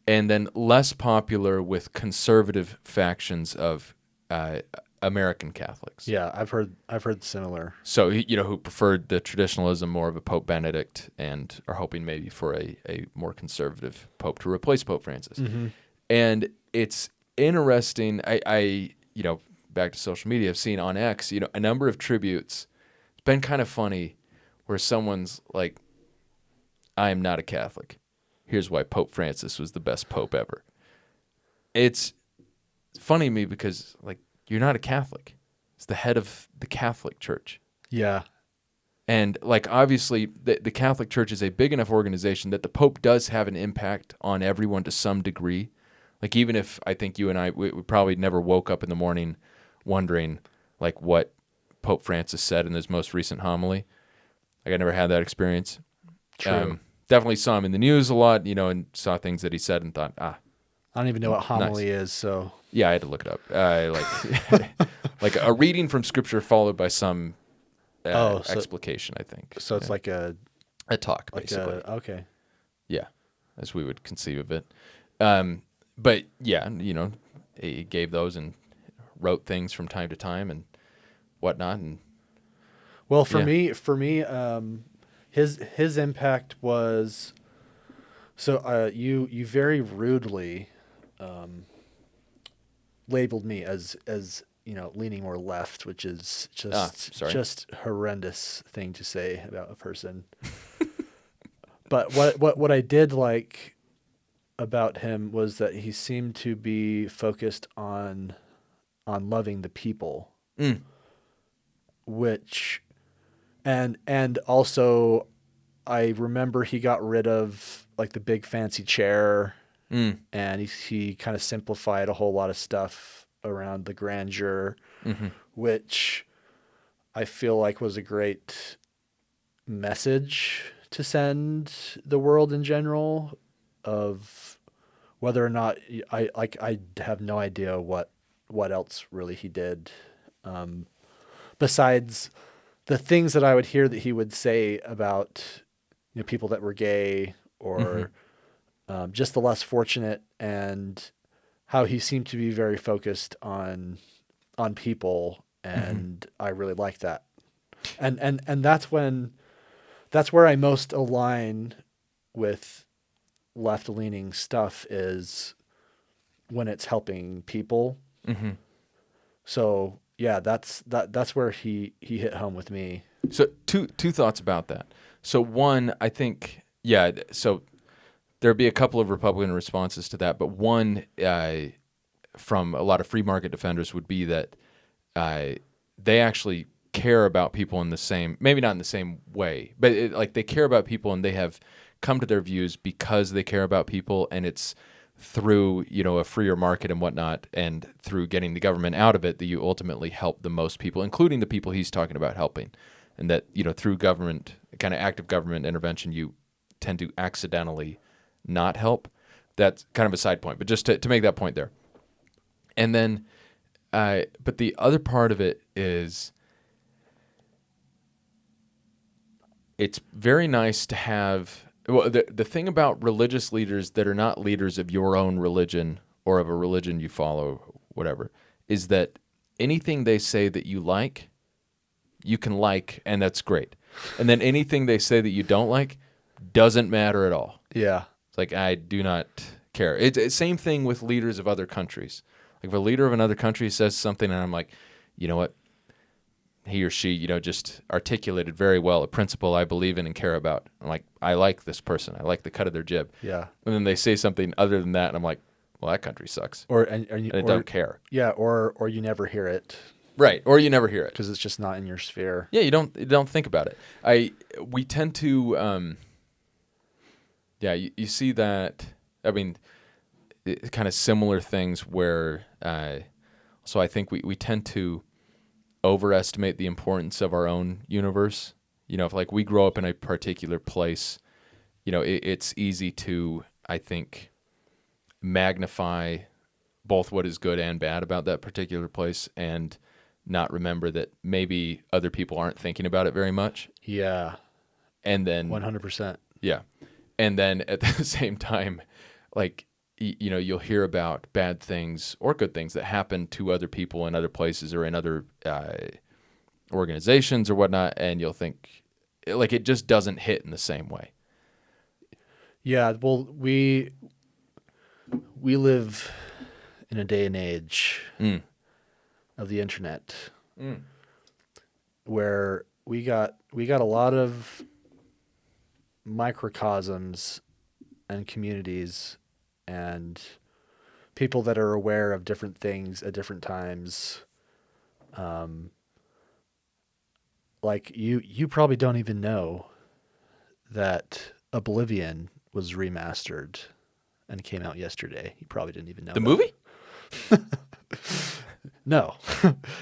And then less popular with conservative factions of American Catholics. Yeah, I've heard similar. So, who preferred the traditionalism more of a Pope Benedict and are hoping maybe for a more conservative Pope to replace Pope Francis. Mm-hmm. And it's interesting. I back to social media, I've seen on X, a number of tributes. It's been kind of funny where someone's like, I am not a Catholic. Here's why Pope Francis was the best pope ever. It's funny to me because, you're not a Catholic. It's the head of the Catholic Church. Yeah. And, obviously, the Catholic Church is a big enough organization that the Pope does have an impact on everyone to some degree. Even if I think you and I, we probably never woke up in the morning wondering, what Pope Francis said in his most recent homily. I never had that experience. True. Definitely saw him in the news a lot, and saw things that he said and thought, I don't even know what homily is, so. Yeah, I had to look it up. Like a reading from Scripture followed by some explication, I think. So it's like a talk, basically. Okay. Yeah, as we would conceive of it. But yeah, he gave those and wrote things from time to time and whatnot. And well, for me, his impact was so you very rudely labeled me as leaning more left, which is just horrendous thing to say about a person. But what I did like about him was that he seemed to be focused on loving the people, which and also I remember he got rid of the big fancy chair, and he kind of simplified a whole lot of stuff around the grandeur, which I feel like was a great message to send the world in general of whether or not I have no idea what else really he did, besides the things that I would hear that he would say about people that were gay or just the less fortunate, and how he seemed to be very focused on people, and I really like that. And that's where I most align with left-leaning stuff, is when it's helping people. So yeah, that's where he hit home with me. So two thoughts about that. So one, I think, so there'd be a couple of Republican responses to that, but one from a lot of free market defenders would be that they actually care about people in the same, maybe not in the same way, but they care about people, and they have come to their views because they care about people, and it's through a freer market and whatnot, and through getting the government out of it, that you ultimately help the most people, including the people he's talking about helping, and that through government, kind of active government intervention, you tend to accidentally not help. That's kind of a side point, but just to make that point there. And then, but the other part of it is, it's very nice to have. Well, the thing about religious leaders that are not leaders of your own religion or of a religion you follow, whatever, is that anything they say that you like, you can like, and that's great. And then anything they say that you don't like doesn't matter at all. Yeah. It's I do not care. It's same thing with leaders of other countries. If a leader of another country says something and I'm like, you know what? He or she, just articulated very well a principle I believe in and care about. I'm like, I like this person. I like the cut of their jib. Yeah. And then they say something other than that, and I'm like, well, that country sucks. And I don't care. Yeah, or you never hear it. Right, or you never hear it. Because it's just not in your sphere. Yeah, you don't think about it. We tend to, you see that, I mean, kind of similar things where, so I think we tend to overestimate the importance of our own universe. If like we grow up in a particular place, it's easy to, I think, magnify both what is good and bad about that particular place and not remember that maybe other people aren't thinking about it very much. Yeah. And then 100%. Yeah. And then at the same time, like, you'll hear about bad things or good things that happen to other people in other places or in other organizations or whatnot. And you'll think, like, it just doesn't hit in the same way. Yeah. Well, we live in a day and age of the internet where we got a lot of microcosms and communities and people that are aware of different things at different times. Like you probably don't even know that Oblivion was remastered and came out yesterday. You probably didn't even know The that. movie? No.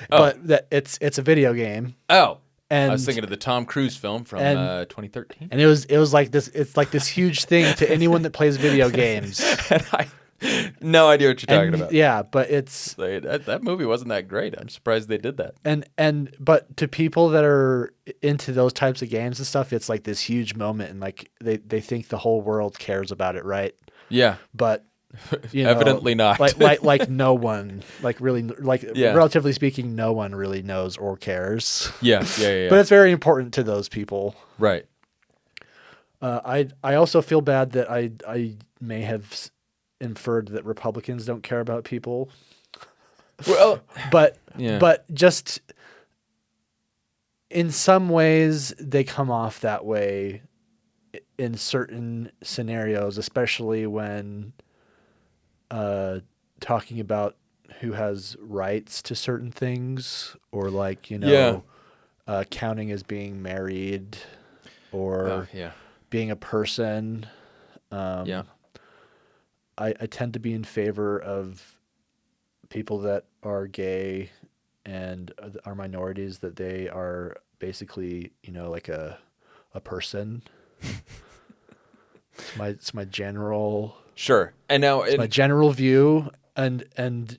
But that it's a video game. Oh. And I was thinking of the Tom Cruise film from 2013. And it was like this. It's like this huge thing to anyone that plays video games. And I no idea what you're talking about. Yeah, but it's that movie wasn't that great. I'm surprised they did that. But to people that are into those types of games and stuff, it's like this huge moment, and like they think the whole world cares about it, right? Yeah, but evidently not. like no one, relatively speaking, no one really knows or cares. Yeah. But it's very important to those people, right? I also feel bad that I may have inferred that Republicans don't care about people. Well, but yeah. but just in some ways they come off that way in certain scenarios, especially when talking about who has rights to certain things, or like counting as being married or being a person. I tend to be in favor of people that are gay and are minorities, that they are basically, like a person. It's my general. Sure. And now it's my general view, and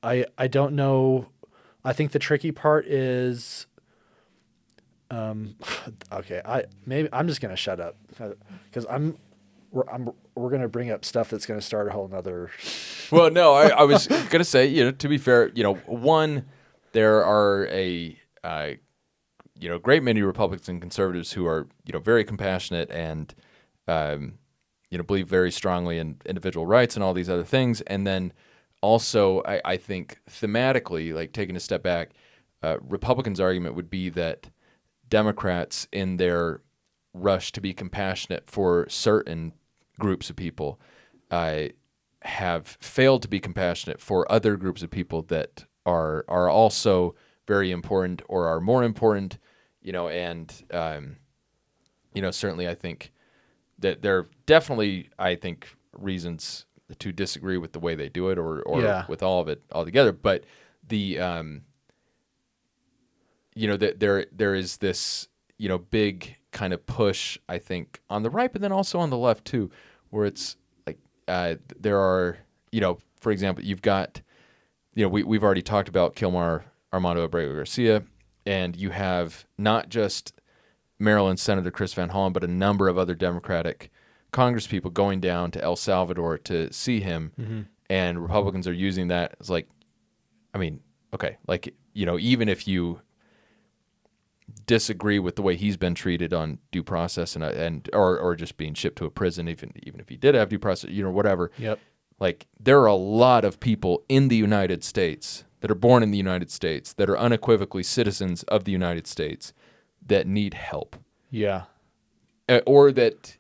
I don't know. I think the tricky part is, okay. I'm just gonna shut up because we're gonna bring up stuff that's gonna start a whole nother. Well, no, I was gonna say, to be fair, one, there are a great many Republicans and conservatives who are very compassionate and believe very strongly in individual rights and all these other things, and then also I think thematically, like taking a step back, Republicans' argument would be that Democrats, in their rush to be compassionate for certain groups of people, have failed to be compassionate for other groups of people that are also very important or are more important, and certainly I think that there are definitely, reasons to disagree with the way they do it or with all of it altogether. But the there is this big kind of push, I think, on the right, but then also on the left too, where it's like there are, for example, you've got, we've already talked about Kilmar Armando Abreu Garcia, and you have not just Maryland Senator Chris Van Hollen, but a number of other Democratic congresspeople going down to El Salvador to see him, and Republicans are using that as like, okay, like, even if you disagree with the way he's been treated on due process or just being shipped to a prison, even if he did have due process, whatever. Yep. Like, there are a lot of people in the United States that are born in the United States that are unequivocally citizens of the United States that need help. Yeah. Or that,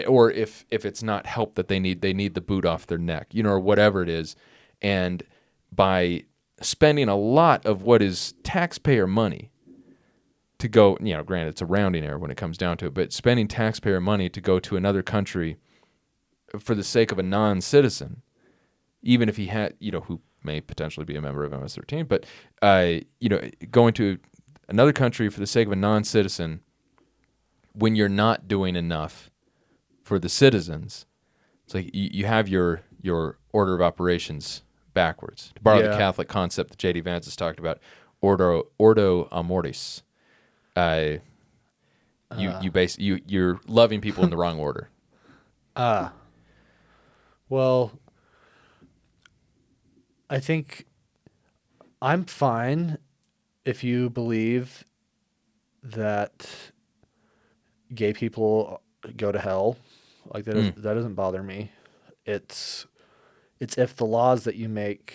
or if it's not help that they need the boot off their neck, or whatever it is. And by spending a lot of what is taxpayer money to go, granted it's a rounding error when it comes down to it, but spending taxpayer money to go to another country for the sake of a non-citizen, even if he had, who may potentially be a member of MS-13, but, going to another country for the sake of a non-citizen when you're not doing enough for the citizens, it's like you have your order of operations backwards. To borrow the Catholic concept that J.D. Vance has talked about, ordo amoris. You're loving people in the wrong order. Well, I think I'm fine if you believe that gay people go to hell. Like that doesn't bother me. It's if the laws that you make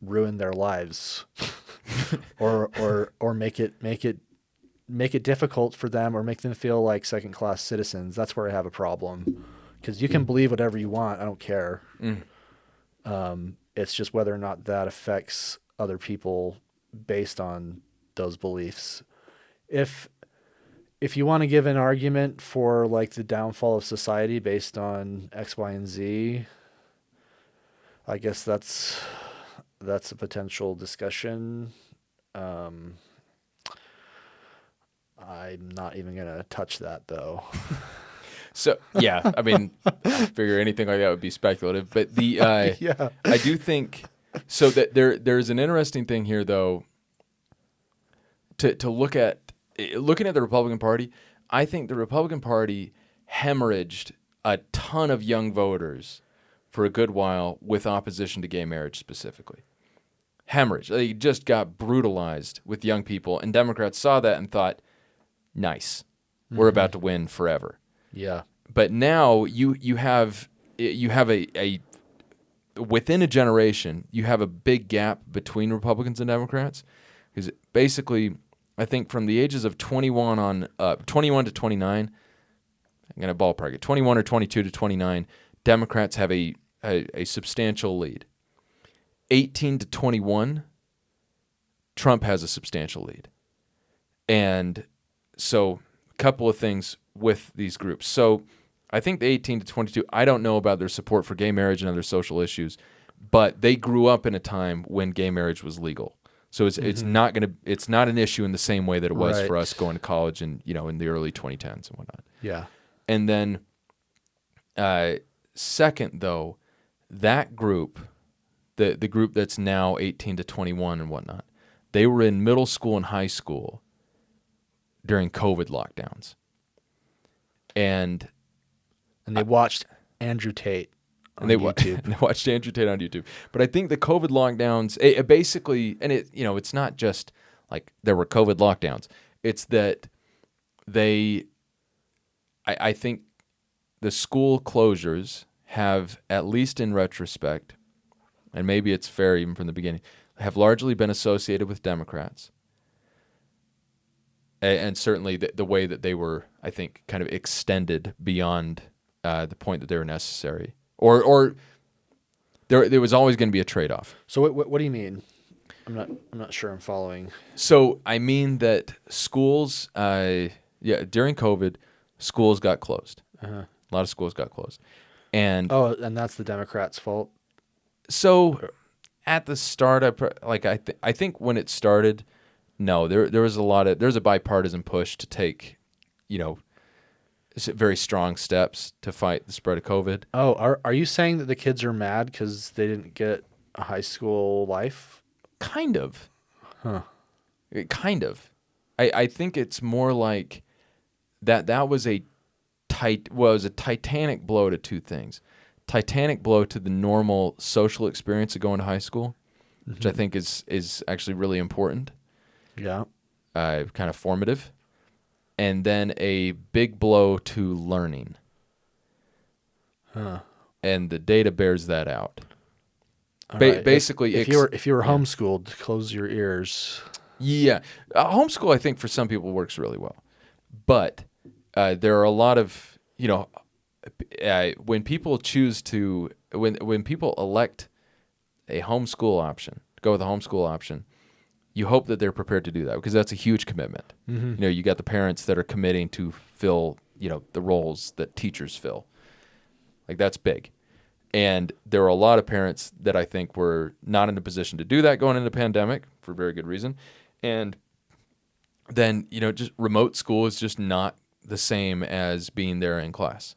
ruin their lives or make it difficult for them or make them feel like second-class citizens. That's where I have a problem. Because you can believe whatever you want. I don't care. It's just whether or not that affects other people based on those beliefs. If you want to give an argument for like the downfall of society based on X, Y, and Z, I guess that's a potential discussion. I'm not even going to touch that though. So, yeah, I mean, I figure anything like that would be speculative. But I do think so that there's an interesting thing here, though, to look at. Looking at the Republican Party, I think the Republican Party hemorrhaged a ton of young voters for a good while with opposition to gay marriage specifically. Hemorrhage. They just got brutalized with young people, and Democrats saw that and thought, nice, we're about to win forever. Yeah. But now you have a within a generation, you have a big gap between Republicans and Democrats, because basically, I think from the ages of 21 to 29, I'm going to ballpark it, 21 or 22 to 29, Democrats have a substantial lead. 18 to 21, Trump has a substantial lead. And so a couple of things with these groups. So I think the 18 to 22, I don't know about their support for gay marriage and other social issues, but they grew up in a time when gay marriage was legal. So it's not an issue in the same way that it was for us going to college and in the early 2010s and whatnot. Yeah. And then second though, that group, the group that's now 18 to 21 and whatnot, they were in middle school and high school during COVID lockdowns. And they watched Andrew Tate on YouTube. And they watched Andrew Tate on YouTube. But I think the COVID lockdowns, it basically, and it's not just like there were COVID lockdowns. It's that I think the school closures have, at least in retrospect, and maybe it's fair even from the beginning, have largely been associated with Democrats. And certainly the way that they were, I think, kind of extended beyond the point that they were necessary. Or there was always going to be a trade-off. So what do you mean? I'm not sure I'm following. So I mean that schools, during COVID, schools got closed. A lot of schools got closed, and that's the Democrats' fault. So at the start, I think when it started, no, there was there's a bipartisan push to take, very strong steps to fight the spread of COVID. Oh, are you saying that the kids are mad because they didn't get a high school life? Kind of. Huh. Kind of. I think it's more like that was a titanic blow to two things. Titanic blow to the normal social experience of going to high school, which I think is actually really important. Yeah. Kind of formative. And then a big blow to learning. Huh. And the data bears that out. Right. Basically, if you were homeschooled, close your ears. Yeah, homeschool I think for some people works really well, but there are a lot of when people choose to when people elect a homeschool option, go with a homeschool option, you hope that they're prepared to do that because that's a huge commitment. You got the parents that are committing to fill the roles that teachers fill. Like, that's big. And there were a lot of parents that I think were not in a position to do that going into the pandemic for very good reason. And then, just remote school is just not the same as being there in class.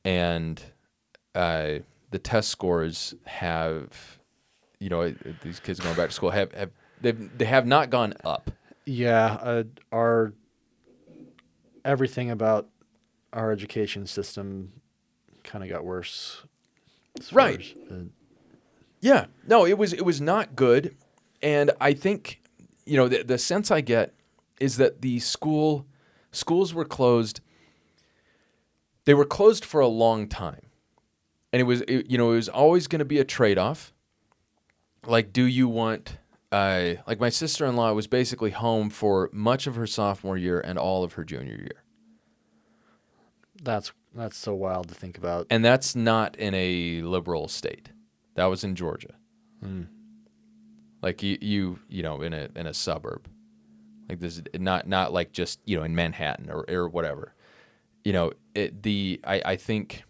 And the test scores have, these kids going back to school they have not gone up. Yeah, everything about our education system kind of got worse. Right. Yeah. No, it was not good. And I think, the sense I get is that the schools were closed. They were closed for a long time. And it was always going to be a trade-off. Like, do you want, like my sister-in-law was basically home for much of her sophomore year and all of her junior year. That's so wild to think about. And that's not in a liberal state. That was in Georgia. Mm. Like you in a suburb. Like this, not like just, in Manhattan or whatever. I think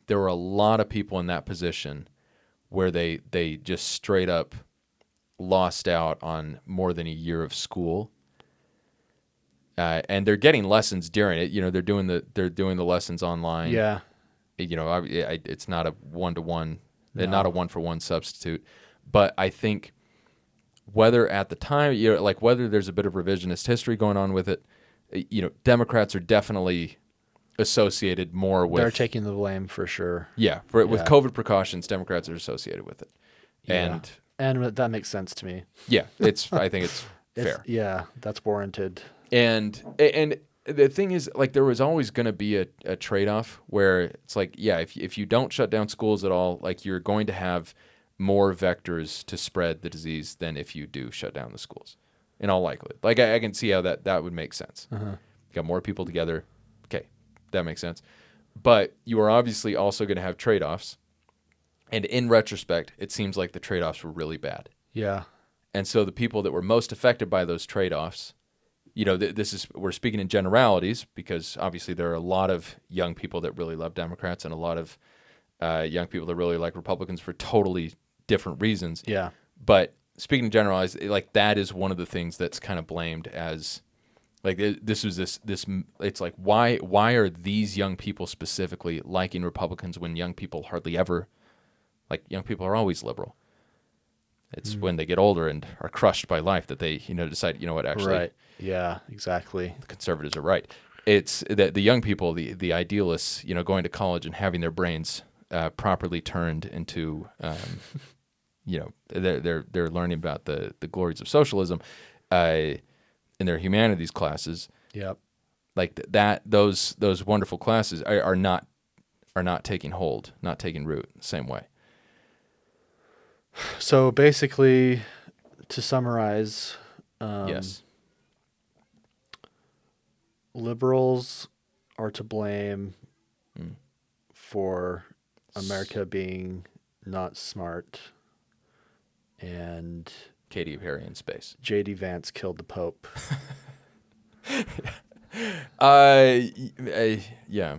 there were a lot of people in that position where they just straight up lost out on more than a year of school. And they're getting lessons during it. They're doing the lessons online. Yeah. It's not a one-to-one, not a one-for-one substitute. But I think whether at the time, like whether there's a bit of revisionist history going on with it, Democrats are definitely associated more with. They're taking the blame for sure. Yeah, with COVID precautions, Democrats are associated with it, and that makes sense to me. Yeah, I think it's fair. Yeah, that's warranted. And the thing is, like, there was always going to be a trade-off where it's like, yeah, if you don't shut down schools at all, like, you're going to have more vectors to spread the disease than if you do shut down the schools, in all likelihood. Like, I can see how that would make sense. Uh-huh. You got more people together. Okay, that makes sense. But you are obviously also going to have trade-offs. And in retrospect, it seems like the trade-offs were really bad. Yeah. And so the people that were most affected by those trade-offs, we're speaking in generalities because obviously there are a lot of young people that really love Democrats and a lot of young people that really like Republicans for totally different reasons. Yeah. But speaking in generalities, like, that is one of the things that's kind of blamed as, like, this it's like, why are these young people specifically liking Republicans when young people hardly ever, like, young people are always liberal. It's when they get older and are crushed by life that they, decide, actually. Right. Yeah, exactly. The conservatives are right. It's the young people, the idealists, going to college and having their brains properly turned into, they're learning about the glories of socialism in their humanities classes. Yep. Like those wonderful classes are not taking hold, not taking root the same way. So basically, to summarize, Yes. Liberals are to blame for America being not smart, and Katy Perry in space. J.D. Vance killed the Pope. Yeah.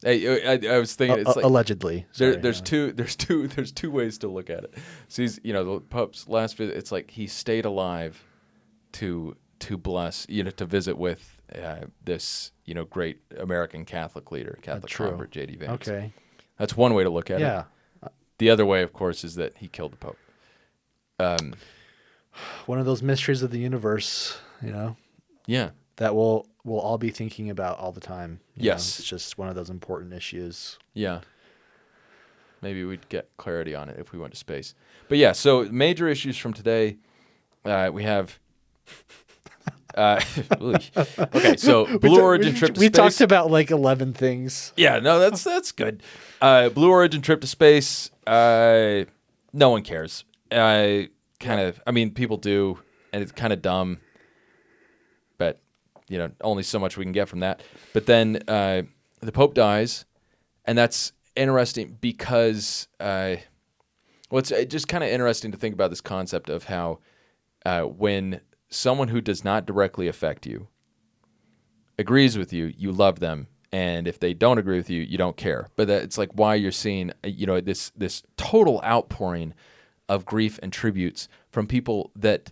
I was thinking it's like allegedly. Sorry, there's two ways to look at it. So he's, the Pope's last visit, it's like he stayed alive to bless, to visit with this, great American Catholic leader, Catholic convert, J.D. Vance. Okay. That's one way to look at it. Yeah. The other way, of course, is that he killed the Pope. One of those mysteries of the universe, Yeah. that we'll all be thinking about all the time. Yes. It's just one of those important issues. Yeah. Maybe we'd get clarity on it if we went to space. But yeah, so major issues from today, we have... okay, so Blue Origin trip to space. We talked about like 11 things. Yeah, no, that's good. Blue Origin trip to space, no one cares. People do, and it's kind of dumb, but, only so much we can get from that. But then the Pope dies, and that's interesting because, it's just kind of interesting to think about this concept of how when someone who does not directly affect you agrees with you, you love them. And if they don't agree with you, you don't care. But it's like why you're seeing, this total outpouring of grief and tributes from people that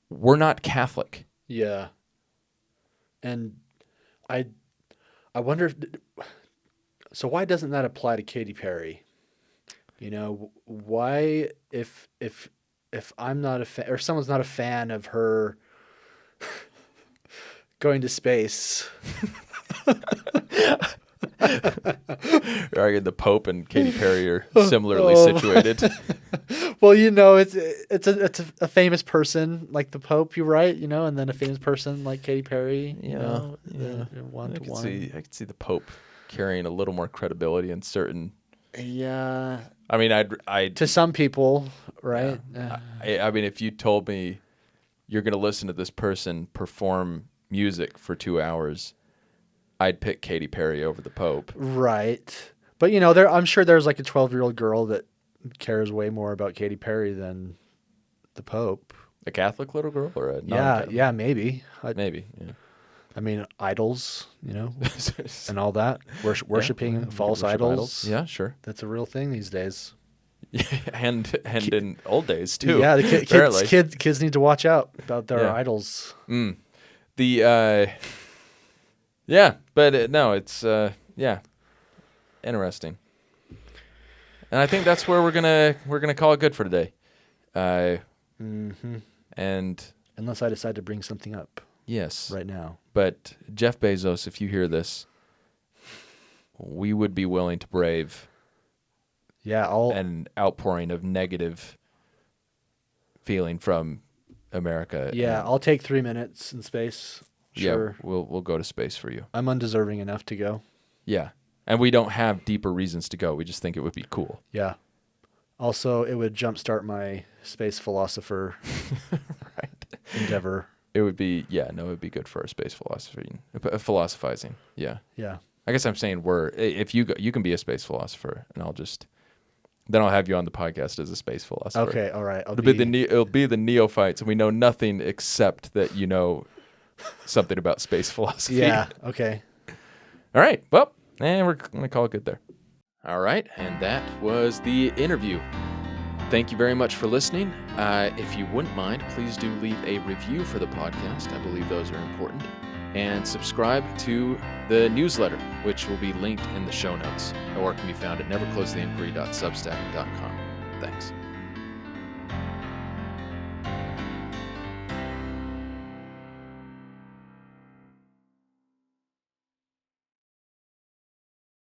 were not Catholic. Yeah. And I wonder, so why doesn't that apply to Katy Perry? Why, if I'm not a fan, or someone's not a fan of her going to space. Arguing the Pope and Katy Perry are similarly situated. Well, it's a famous person like the Pope, you're right, and then a famous person like Katy Perry, one to one. I could see the Pope carrying a little more credibility in certain. Yeah. I mean, I'd to some people, right? Yeah. I mean, if you told me you're going to listen to this person perform music for 2 hours, I'd pick Katy Perry over the Pope. Right. But, I'm sure there's like a 12-year-old girl that cares way more about Katy Perry than the Pope. A Catholic little girl or a non-Catholic? Yeah, maybe. Maybe, yeah. I mean, idols, and all that. Worshipping false idols. Yeah, sure. That's a real thing these days. Yeah, and in old days, too. Yeah, the kids need to watch out about their idols. Yeah, but no, it's, interesting. And I think that's where we're gonna call it good for today. And unless I decide to bring something up. Yes. Right now. But Jeff Bezos, if you hear this, we would be willing to brave an outpouring of negative feeling from America. Yeah, I'll take 3 minutes in space. Sure. Yeah, we'll go to space for you. I'm undeserving enough to go. Yeah. And we don't have deeper reasons to go. We just think it would be cool. Yeah. Also, it would jumpstart my space philosopher endeavor. It would be, it would be good for our space philosophizing. Yeah. Yeah. I guess I'm saying if you can be a space philosopher, and then I'll have you on the podcast as a space philosopher. Okay, all right. It'll be the Neophytes, and we know nothing except that you know something about space philosophy. Yeah, okay. All right, well, we're going to call it good there. All right, and that was the interview. Thank you very much for listening. If you wouldn't mind, please do leave a review for the podcast. I believe those are important. And subscribe to the newsletter, which will be linked in the show notes, or can be found at neverclosetheinquiry.substack.com. Thanks.